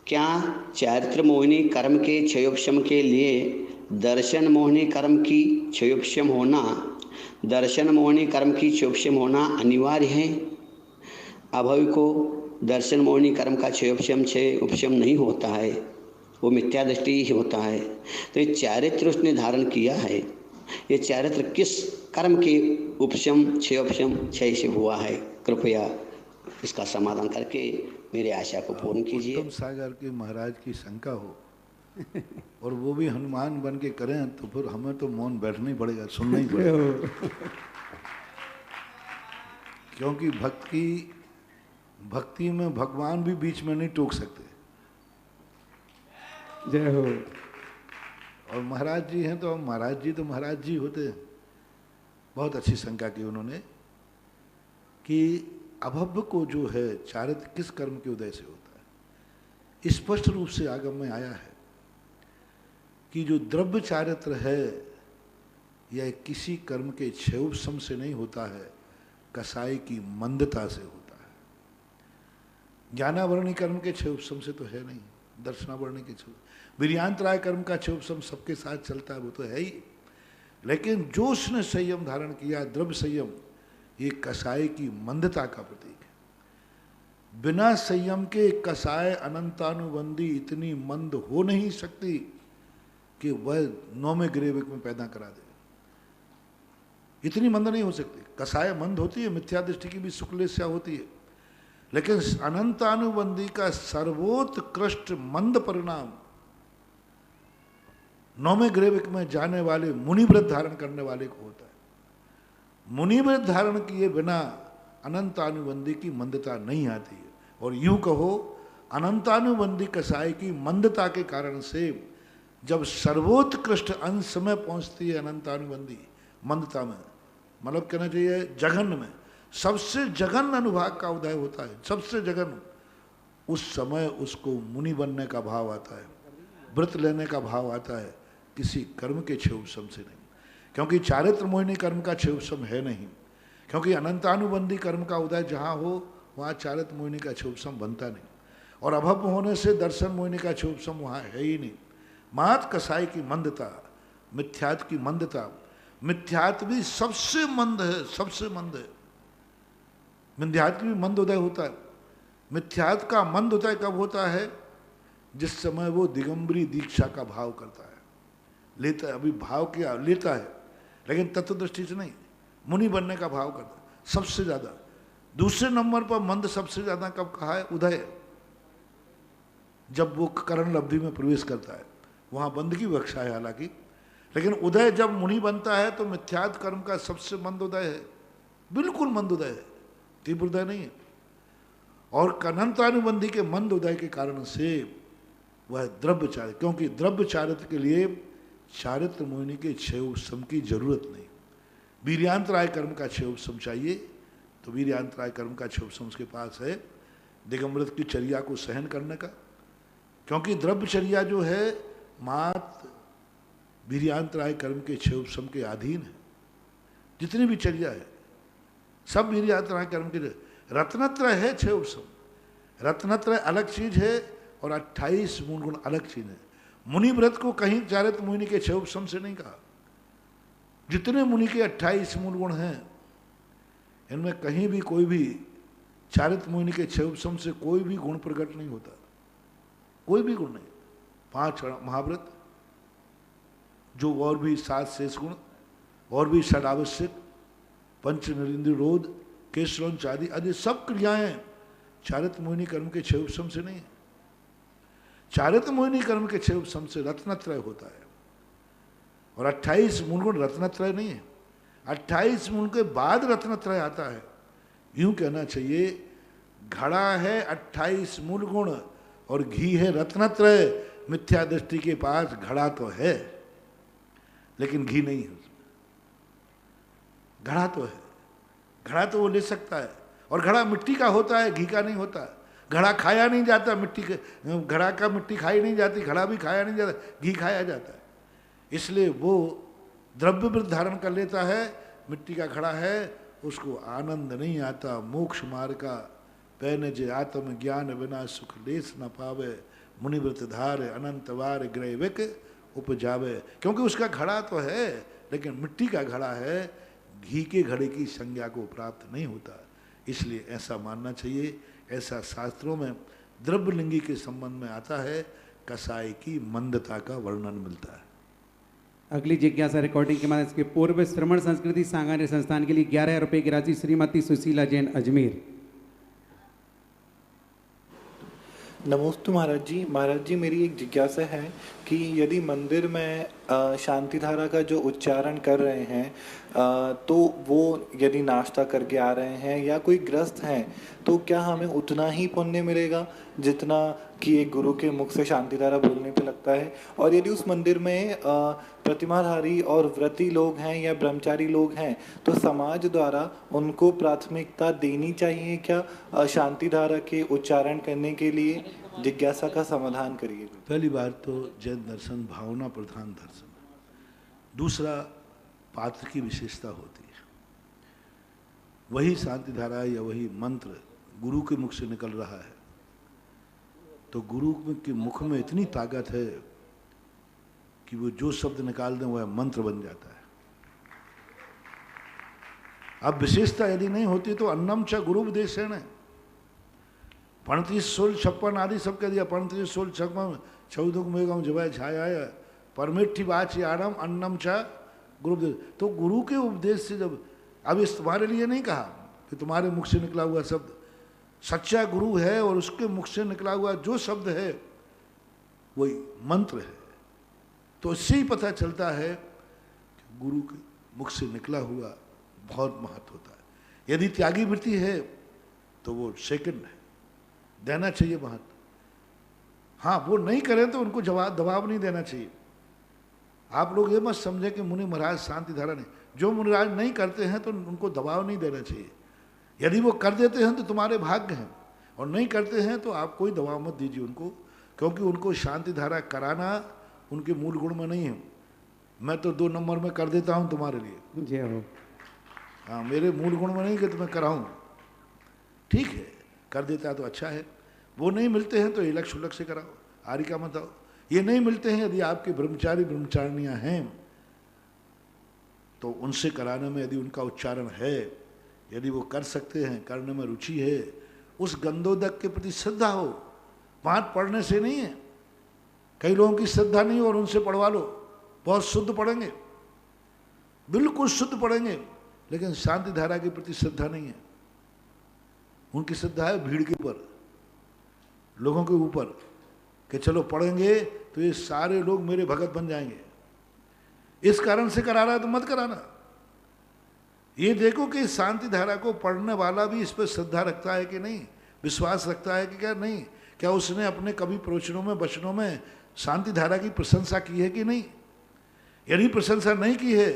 क्या चारित्र मोहिनी कर्म के क्षयोपशम के लिए दर्शन मोहिनी कर्म की क्षयोपशम होना, दर्शन मोहिनी कर्म की क्षयोपशम होना अनिवार्य है? अभय को दर्शन मोहिनी कर्म का क्षयोपशम नहीं होता है, वो मिथ्या दृष्टि ही होता है। तो ये चारित्र उसने धारण किया है, ये चारित्र किस कर्म के उपशम क्षय से हुआ है? कृपया इसका समाधान करके मेरे आशा को पूर्ण कीजिए। उत्तम सागर के महाराज की शंका हो और वो भी हनुमान बन के करें, तो फिर हमें तो मौन बैठना ही पड़ेगा, सुनना ही पड़ेगा। क्योंकि भक्ति में भगवान भी बीच में नहीं टोक सकते। जय हो। और महाराज जी हैं तो महाराज जी तो महाराज जी होते हैं। बहुत अच्छी शंका की उन्होंने कि अभव्य को जो है चारित्र किस कर्म के उदय से होता है। स्पष्ट रूप से आगम में आया है कि जो द्रव्य चारित्र है यह किसी कर्म के क्षयोपशम से नहीं होता है, कसाई की मंदता से होता है। ज्ञानावरणी कर्म के क्षयोपशम से तो है नहीं, दर्शनावरणी के वीर्यांतराय कर्म का क्षयोपशम सबके साथ चलता है, वो तो है ही। लेकिन जो उसने संयम धारण किया, द्रव्य संयम, ये कसाई की मंदता का प्रतीक है। बिना संयम के कसाय अनंतानुबंधी इतनी मंद हो नहीं सकती कि वह 9वें ग्रेवेक में पैदा करा दे। इतनी मंद नहीं हो सकती। कसाय मंद होती है, मिथ्या दृष्टि की भी शुक्लेस्या होती है, लेकिन अनंतानुबंधी का सर्वोत्कृष्ट मंद परिणाम 9वें ग्रेविक में जाने वाले मुनि व्रत धारण करने वाले को होता है। मुनि व्रत धारण किए बिना अनंतानुबंधी की मंदता नहीं आती है। और यूं कहो अनंतानुबंधी कसाई की मंदता के कारण से जब सर्वोत्कृष्ट अंश में पहुंचती है अनंतानुबंधी मंदता में, मतलब कहना चाहिए जघन्य में, सबसे जघन्य अनुभाग का उदय होता है, सबसे जघन्य, उस समय उसको मुनि बनने का भाव आता है, व्रत लेने का भाव आता है, किसी कर्म के क्षयोपशम से नहीं। क्योंकि चारित्र मोहिनी कर्म का क्षयोपशम है नहीं, क्योंकि अनंतानुबंधी कर्म का उदय जहाँ हो वहाँ चारित्र मोहिनी का क्षयोपशम बनता नहीं, और अभव होने से दर्शन मोहिनी का क्षयोपशम वहाँ है ही नहीं। मात कसाई की मंदता, मिथ्यात की मंदता, मिथ्यात भी सबसे मंद है, सबसे मंद है। मिथ्यात की भी मंद उदय होता है। मिथ्यात का मंद उदय कब होता है? जिस समय वो दिगंबरी दीक्षा का भाव करता है, लेता है, अभी भाव क्या लेता है लेकिन तत्व दृष्टि से नहीं, मुनि बनने का भाव करता है सबसे ज़्यादा। दूसरे नंबर पर मंद सबसे ज़्यादा कब कहा है? उदय, जब वो करण लब्धि में प्रवेश करता है, वहाँ बंद की विवक्षा है हालांकि, लेकिन उदय जब मुनि बनता है तो मिथ्यात कर्म का सबसे मंद उदय है, बिल्कुल मंद उदय है, तीव्र उदय नहीं है। और अनंतानुबंधी के मंद उदय के कारण से वह द्रव्य चारित्र, क्योंकि द्रव्य चारित्र के लिए चारित्र मोहिनी के क्षयोपशम की जरूरत नहीं, वीर्यांतराय कर्म का क्षयोपशम चाहिए, तो वीर्यांतराय कर्म का क्षयोपशम उसके पास है, दिगंबरत की चर्या को सहन करने का। क्योंकि द्रव्यचर्या जो है मात वीर्यांतराय कर्म के क्षयोपशम के अधीन है, जितनी भी चर्या है सब वीर्यांतराय कर्म के। रत्नत्रय है क्षयोपशम, रत्नत्रय अलग चीज है और 28 मूल गुण अलग चीज है। मुनि व्रत को कहीं चारित्र मोहिनी के क्षयोपशम से नहीं कहा। जितने मुनि के 28 मूल गुण हैं इनमें कहीं भी कोई भी चारित्र मोहिनी के क्षयोपशम से कोई भी गुण प्रकट नहीं होता, कोई भी गुण नहीं। 5 महाव्रत, जो और भी 7 शेष गुण, और भी षडावश्यक, पंच नरेंद्रोध, केशवंश आदि आदि सब क्रियाएं चारित्र मोहिनी कर्म के क्षयोपशम से नहीं है। चारित्र मोहिनी कर्म के क्षयोपशम से रत्नत्रय होता है, और 28 मूल गुण रत्नत्रय नहीं है। 28 मूल के बाद रत्नत्रय आता है। यूं कहना चाहिए घड़ा है 28 मूल गुण और घी है रत्नत्रय। मिथ्या दृष्टि के पास घड़ा तो है लेकिन घी नहीं है उसमें। घड़ा तो है, घड़ा तो वो ले सकता है, और घड़ा मिट्टी का होता है, घी का नहीं होता। घड़ा खाया नहीं जाता, मिट्टी के घड़ा का मिट्टी खाई नहीं जाती, घड़ा भी खाया नहीं जाता, घी खाया जाता है। इसलिए वो द्रव्य वृत्त धारण कर लेता है, मिट्टी का घड़ा है, उसको आनंद नहीं आता। मोक्ष मार्ग का पैन जे आत्म ज्ञान बिना सुख लेस न पावे, मुनिव्रत धार अनंत वार ग्रैविक उपजावे। क्योंकि उसका घड़ा तो है लेकिन मिट्टी का घड़ा है, घी के घड़े की संज्ञा को प्राप्त नहीं होता। इसलिए ऐसा मानना चाहिए। ऐसा शास्त्रों में द्रव्यलिंगी के संबंध में आता है, कसाई की मंदता का वर्णन मिलता है। अगली जिज्ञासा रिकॉर्डिंग के माध्यम से पूर्व श्रमण संस्कृति सांगानेर संस्थान के लिए 11 रुपए की राशि श्रीमती सुशीला जैन अजमेर। नमोस्तु महाराज जी। महाराज जी, मेरी एक जिज्ञासा है कि यदि मंदिर में शांति धारा का जो उच्चारण कर रहे हैं तो वो यदि नाश्ता करके आ रहे हैं या कोई ग्रस्त हैं तो क्या हमें उतना ही पुण्य मिलेगा जितना कि एक गुरु के मुख से शांति धारा बोलने पे लगता है? और यदि उस मंदिर में प्रतिमाधारी और व्रती लोग हैं या ब्रह्मचारी लोग हैं तो समाज द्वारा उनको प्राथमिकता देनी चाहिए क्या शांति धारा के उच्चारण करने के लिए? जिज्ञासा का समाधान करिए। पहली बात तो जैन दर्शन भावना प्रधान दर्शन है। दूसरा, पात्र की विशेषता होती है। वही शांति धारा या वही मंत्र गुरु के मुख से निकल रहा है तो गुरु के मुख में इतनी ताकत है कि वो जो शब्द निकाल दें वह मंत्र बन जाता है। अब विशेषता यदि नहीं होती तो अन्नम च गुरु उपदेशेण, पणती सोल छप्पन आदि सब कह दिया। पणती सोल छप्पन चौदुक मेघम जब छाया परमेठी वाच आड़म अन्नम च गुरु उपदेश। तो गुरु के उपदेश से जब, अब इस तुम्हारे लिए नहीं कहा कि तुम्हारे मुख से निकला हुआ शब्द, सच्चा गुरु है और उसके मुख से निकला हुआ जो शब्द है वही मंत्र है। तो इससे ही पता चलता है कि गुरु के मुख से निकला हुआ बहुत महत्व होता है। यदि त्यागी वृत्ति है तो वो सेकंड है, देना चाहिए महत्व। हाँ, वो नहीं करें तो उनको दबाव नहीं देना चाहिए। आप लोग ये मत समझे कि मुनि महाराज शांति धारा नहीं, जो मुनि महाराज नहीं करते हैं तो उनको दबाव नहीं देना चाहिए। यदि वो कर देते हैं तो तुम्हारे भाग्य हैं, और नहीं करते हैं तो आप कोई दबाव मत दीजिए उनको, क्योंकि उनको शांति धारा कराना उनके मूल गुण में नहीं है। मैं तो 2 नंबर में कर देता हूँ तुम्हारे लिए, जय हो। हाँ, मेरे मूल गुण में नहीं कि तुम्हें कराऊँ, ठीक है, कर देता है तो अच्छा है। वो नहीं मिलते हैं तो इलक शुलक से कराओ, आरी का मत आओ। ये नहीं मिलते हैं, यदि आपके ब्रह्मचारी ब्रह्मचारिणियाँ हैं तो उनसे कराने में यदि उनका उच्चारण है, यदि वो कर सकते हैं, करने में रुचि है, उस गंधोदक के प्रति श्रद्धा हो। पाठ पढ़ने से नहीं है, कई लोगों की श्रद्धा नहीं हो और उनसे पढ़वा लो, बहुत शुद्ध पढ़ेंगे, बिल्कुल शुद्ध पढ़ेंगे, लेकिन शांति धारा के प्रति श्रद्धा नहीं है। उनकी श्रद्धा है भीड़ के ऊपर, लोगों के ऊपर, कि चलो पढ़ेंगे तो ये सारे लोग मेरे भगत बन जाएंगे। इस कारण से करा रहा है तो मत कराना। ये देखो कि शांति धारा को पढ़ने वाला भी इस पर श्रद्धा रखता है कि नहीं, विश्वास रखता है कि क्या नहीं, क्या उसने अपने कभी प्रवचनों में वचनों में शांति धारा की प्रशंसा की है कि नहीं। यदि प्रशंसा नहीं की है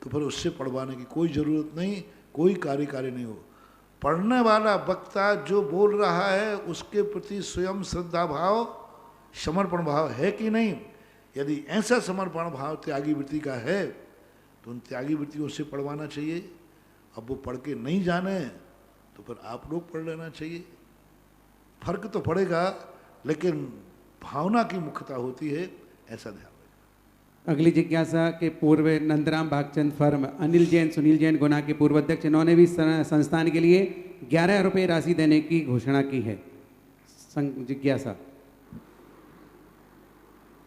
तो फिर उससे पढ़वाने की कोई ज़रूरत नहीं, कोई कार्य नहीं हो। पढ़ने वाला वक्ता जो बोल रहा है उसके प्रति स्वयं श्रद्धा भाव, समर्पण भाव है कि नहीं। यदि ऐसा समर्पण भाव त्यागी वृत्ति का है तो उन त्यागी वृत्तियों से पढ़वाना चाहिए। अब वो पढ़ के नहीं जाने तो फिर आप लोग पढ़ लेना चाहिए। फर्क तो पड़ेगा, लेकिन भावना की मुख्यता होती है, ऐसा ध्यान रखें। अगली जिज्ञासा के पूर्व नंदराम भागचंद फर्म, अनिल जैन, सुनील जैन गुना के पूर्व अध्यक्ष, इन्होंने भी संस्थान के लिए 11 रुपये राशि देने की घोषणा की है। जिज्ञासा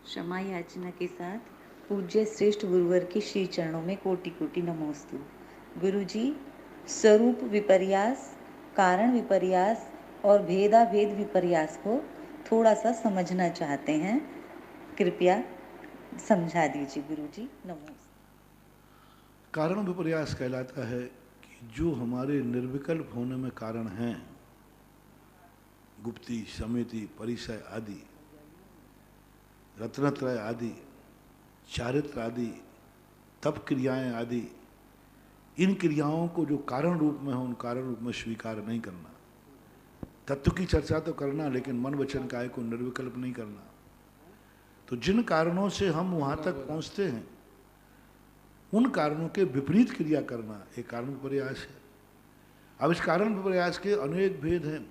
क्षमा याचना के साथ पूज्य श्रेष्ठ गुरुवर के श्री चरणों में कोटि कोटि नमोस्तु। गुरुजी, स्वरूप विपर्यास, कारण विपर्यास और भेदाभेद विपर्यास को थोड़ा सा समझना चाहते हैं, कृपया समझा दीजिए गुरुजी। नमोस्तु। कारण विपर्यास कहलाता है कि जो हमारे निर्विकल्प होने में कारण हैं, गुप्ती, समिति, परिचय आदि, रत्नत्रय आदि, चारित्र आदि, तप क्रियाएं आदि, इन क्रियाओं को जो कारण रूप में हो उन कारण रूप में स्वीकार नहीं करना। तत्व की चर्चा तो करना, लेकिन मन वचन काय को निर्विकल्प नहीं करना। तो जिन कारणों से हम वहाँ तक पहुँचते हैं उन कारणों के विपरीत क्रिया करना एक कारण विपर्यास है। अब इस कारण विपर्यास के अनेक भेद हैं।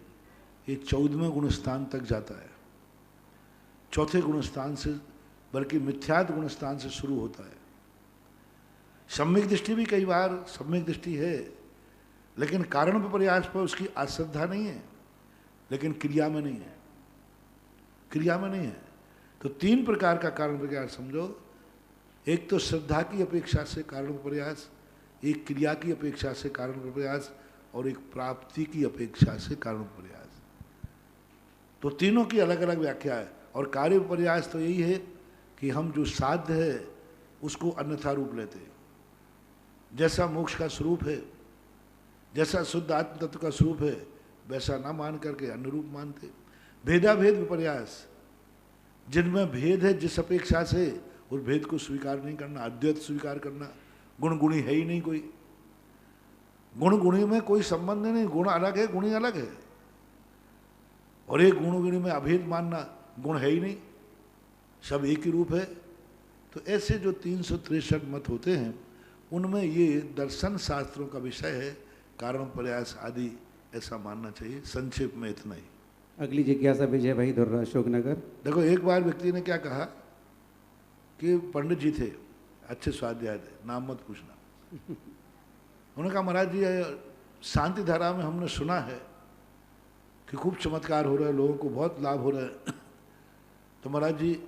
ये 14वें गुणस्थान तक जाता है, 4थे गुणस्थान से, बल्कि मिथ्यात्व गुणस्थान से शुरू होता है। सम्यक दृष्टि भी कई बार सम्यक दृष्टि है, लेकिन कारण विपर्यास पर उसकी अश्रद्धा नहीं है, लेकिन क्रिया में नहीं है, क्रिया में नहीं है। तो 3 प्रकार का कारण विपर्यास समझो। एक तो श्रद्धा की अपेक्षा से कारण विपर्यास, एक क्रिया की अपेक्षा से कारण विपर्यास, और एक प्राप्ति की अपेक्षा से कारण विपर्यास। तो तीनों की अलग अलग व्याख्या है। और कार्य विपर्यास तो यही है कि हम जो साध्य है उसको अन्यथा रूप लेते हैं। जैसा मोक्ष का स्वरूप है, जैसा शुद्ध आत्म तत्व का स्वरूप है, वैसा ना मान करके अन्य रूप मानते। भेदाभेद विपर्यास, जिनमें भेद है जिस अपेक्षा से, उस भेद को स्वीकार नहीं करना, अद्वैत स्वीकार करना। गुण गुणी है ही नहीं कोई, गुण गुणी में कोई संबंध नहीं, गुण अलग है, गुणी अलग है। और एक गुण गुणी में अभेद मानना, गुण है ही नहीं, सब एक ही रूप है। तो ऐसे जो 363 मत होते हैं उनमें ये दर्शन शास्त्रों का विषय है, कारण प्रयास आदि, ऐसा मानना चाहिए। संक्षेप में इतना ही। अगली जिज्ञासा विजय भाई दुर्रा, अशोकनगर। देखो, एक बार व्यक्ति ने क्या कहा कि पंडित जी थे, अच्छे स्वाध्याय थे, नाम मत पूछना। उन्होंने कहा महाराज जी, शांति धारा में हमने सुना है कि खूब चमत्कार हो रहा है, लोगों को बहुत लाभ हो रहा है, तो महाराज जी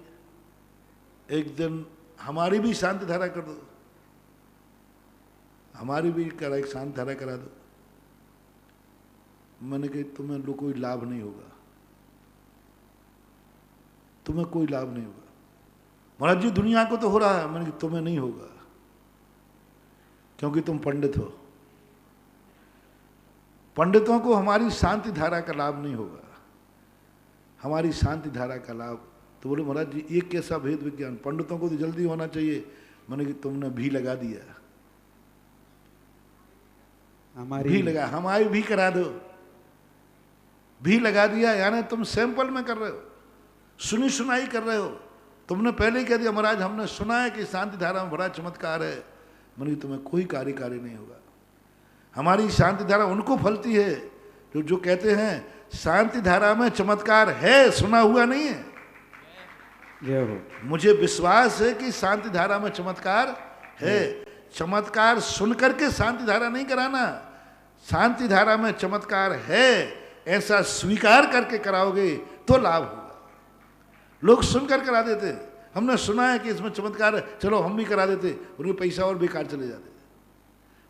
एक दिन हमारी भी शांति धारा कर दो, हमारी भी एक शांति धारा करा दो। मैंने कहा तुम्हें कोई लाभ नहीं होगा, तुम्हें कोई लाभ नहीं होगा। महाराज जी दुनिया को तो हो रहा है। मैंने कहा तुम्हें नहीं होगा, क्योंकि तुम पंडित हो। पंडितों को हमारी शांति धारा का लाभ नहीं होगा, हमारी शांति धारा का लाभ। तो बोले महाराज जी ये कैसा भेद विज्ञान, पंडितों को तो जल्दी होना चाहिए। मैंने कि तुमने भी लगा दिया, हमारी भी लगा, हमारी भी करा दो, भी लगा दिया, यानी तुम सैंपल में कर रहे हो, सुनी सुनाई कर रहे हो। तुमने पहले ही कह दिया महाराज हमने सुना है कि शांति धारा में बड़ा चमत्कार है। मैंने कि तुम्हें कोई कार्यकारी नहीं होगा। हमारी शांति धारा उनको फलती है जो कहते हैं शांति धारा में चमत्कार है, सुना हुआ नहीं है। मुझे विश्वास है कि शांति धारा में चमत्कार है। चमत्कार सुन करके शांति धारा नहीं कराना, शांति धारा में चमत्कार है ऐसा स्वीकार करके कराओगे तो लाभ होगा। लोग सुनकर करा देते, हमने सुना है कि इसमें चमत्कार है, चलो हम भी करा देते, उनके पैसा और बेकार चले जाते।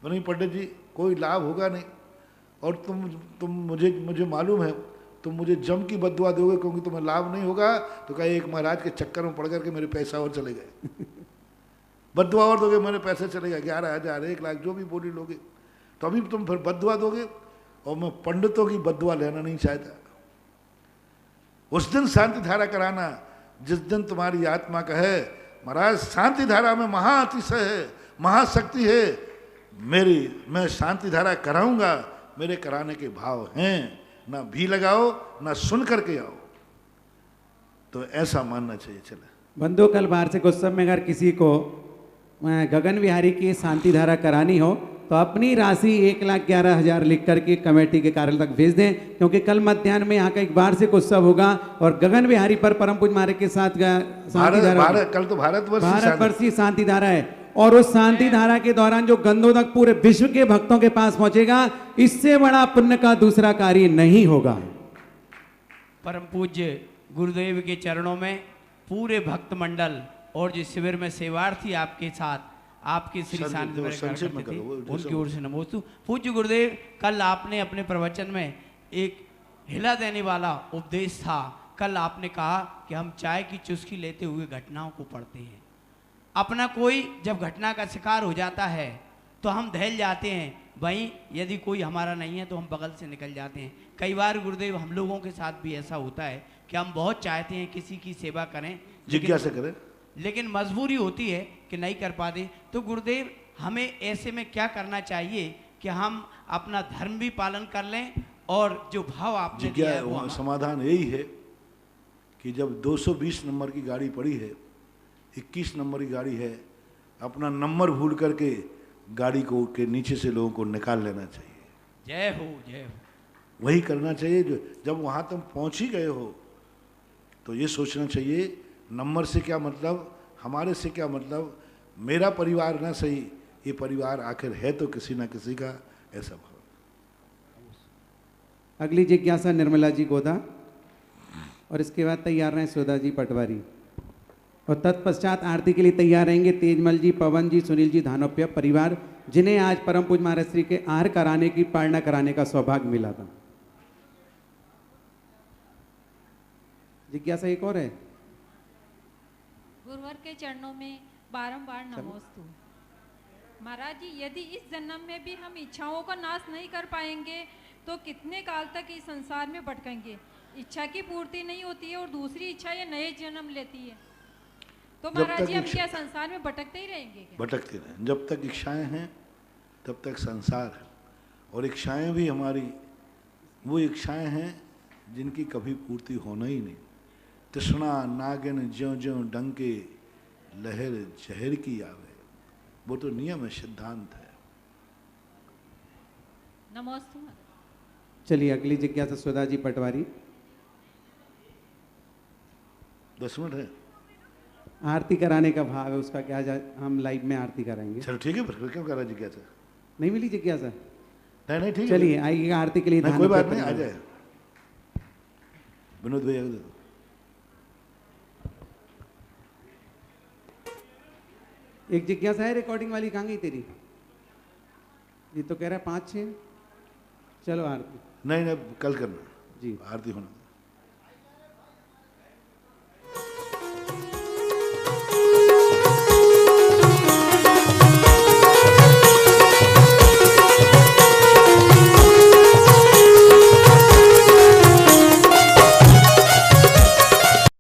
बोले पंडित जी कोई लाभ होगा नहीं, और तुम मुझे मालूम है तुम मुझे जम की बद्दुआ दोगे क्योंकि तुम्हें लाभ नहीं होगा। तो कहे एक महाराज के चक्कर में पड़ करके मेरे पैसा और चले गए। बद्दुआ और दोगे मेरे पैसे चले गए, 11,000 1 लाख जो भी बोली लोगे, तो अभी तुम फिर बद्दुआ दोगे। और मैं पंडितों की बद्दुआ लेना नहीं चाहता। उस दिन शांति धारा कराना जिस दिन तुम्हारी आत्मा कहे महाराज शांति धारा में महाअतिशय है, महाशक्ति है, मैं शांति धारा कराऊंगा, मेरे कराने के भाव हैं, ना भी लगाओ ना सुन करके आओ। तो ऐसा मानना चाहिए। चले बंधु कल वार्षिक उत्सव में अगर किसी को गगन विहारी की शांति धारा करानी हो तो अपनी राशि 1,11,000 लिख करके कमेटी के कार्यालय तक भेज दें, क्योंकि कल मध्याह्न में यहाँ का एक वार्षिक उत्सव होगा और गगन विहारी पर परम पूज्य महाराज के साथ शांति धारा, कल तो भारतवर्षीय शांति धारा है। और उस शांति धारा के दौरान जो गंधोदक पूरे विश्व के भक्तों के पास पहुंचेगा, इससे बड़ा पुण्य का दूसरा कार्य नहीं होगा। परम पूज्य गुरुदेव के चरणों में पूरे भक्त मंडल और जिस शिविर में सेवार्थी आपके साथ आपके श्री सानिध्य में करते थे उनकी ओर से नमोस्तु। पूज्य गुरुदेव कल आपने अपने प्रवचन में एक हिला देने वाला उपदेश था। कल आपने कहा कि हम चाय की चुस्की लेते हुए घटनाओं को पढ़ते हैं। अपना कोई जब घटना का शिकार हो जाता है तो हम दहल जाते हैं, वहीं यदि कोई हमारा नहीं है तो हम बगल से निकल जाते हैं। कई बार गुरुदेव हम लोगों के साथ भी ऐसा होता है कि हम बहुत चाहते हैं किसी की सेवा करें, जिज्ञासा करें, लेकिन मजबूरी होती है कि नहीं कर पाते। तो गुरुदेव हमें ऐसे में क्या करना चाहिए कि हम अपना धर्म भी पालन कर लें और जो भाव आपने दिया है वो समाधान यही है कि जब 220 नंबर की गाड़ी पड़ी है, 21 नंबर की गाड़ी है, अपना नंबर भूल करके गाड़ी को के नीचे से लोगों को निकाल लेना चाहिए। जय हो जय हो। वही करना चाहिए। जो जब वहाँ तुम पहुँच ही गए हो तो ये सोचना चाहिए नंबर से क्या मतलब, हमारे से क्या मतलब, मेरा परिवार ना सही ये परिवार आखिर है तो किसी ना किसी का, ऐसा भाव। अगली जिज्ञासा निर्मला जी गोदा और इसके बाद तैयार रहें सुधा जी पटवारी और तत्पश्चात आरती के लिए तैयार रहेंगे तेजमल जी, पवन जी, सुनील जी, धानोप्य परिवार, जिन्हें आज परम पूज्य महाराज श्री के आहार कराने की पालना कराने का सौभाग्य मिला था। जिज्ञासा एक और है। गुरुवर के चरणों में बारंबार नमोस्तु। महाराज जी यदि इस जन्म में भी हम इच्छाओं का नाश नहीं कर पाएंगे तो कितने काल तक इस संसार में भटकेंगे। इच्छा की पूर्ति नहीं होती है और दूसरी इच्छा ये नए जन्म लेती है, तो महाराज जी हम क्या संसार में भटकते ही रहेंगे क्या? भटकते रहें। जब तक इच्छाएं हैं तब तक संसार है, और इच्छाएं भी हमारी वो इच्छाएं हैं जिनकी कभी पूर्ति होना ही नहीं। तृष्णा नागिन ज्यों ज्यों डंके लहर जहर की आवे, वो तो नियम है, सिद्धांत है। नमस्ते। चलिए अगली जिज्ञासा सुधा जी पटवारी। 10 मिनट है। आरती कराने का भाव है उसका क्या हम लाइव में आरती कराएंगे। चलो ठीक है, फिर क्यों कर रहा जिज्ञासा? नहीं मिली जिज्ञासा? नहीं ठीक है, चलिए आइएगा आरती के लिए। कोई बात नहीं, आ जाए। विनोद भैया एक जिज्ञासा है रिकॉर्डिंग वाली, कहाँ गई तेरी? ये तो कह रहा है 5-6। चलो आरती। नहीं कल करना जी, आरती होना।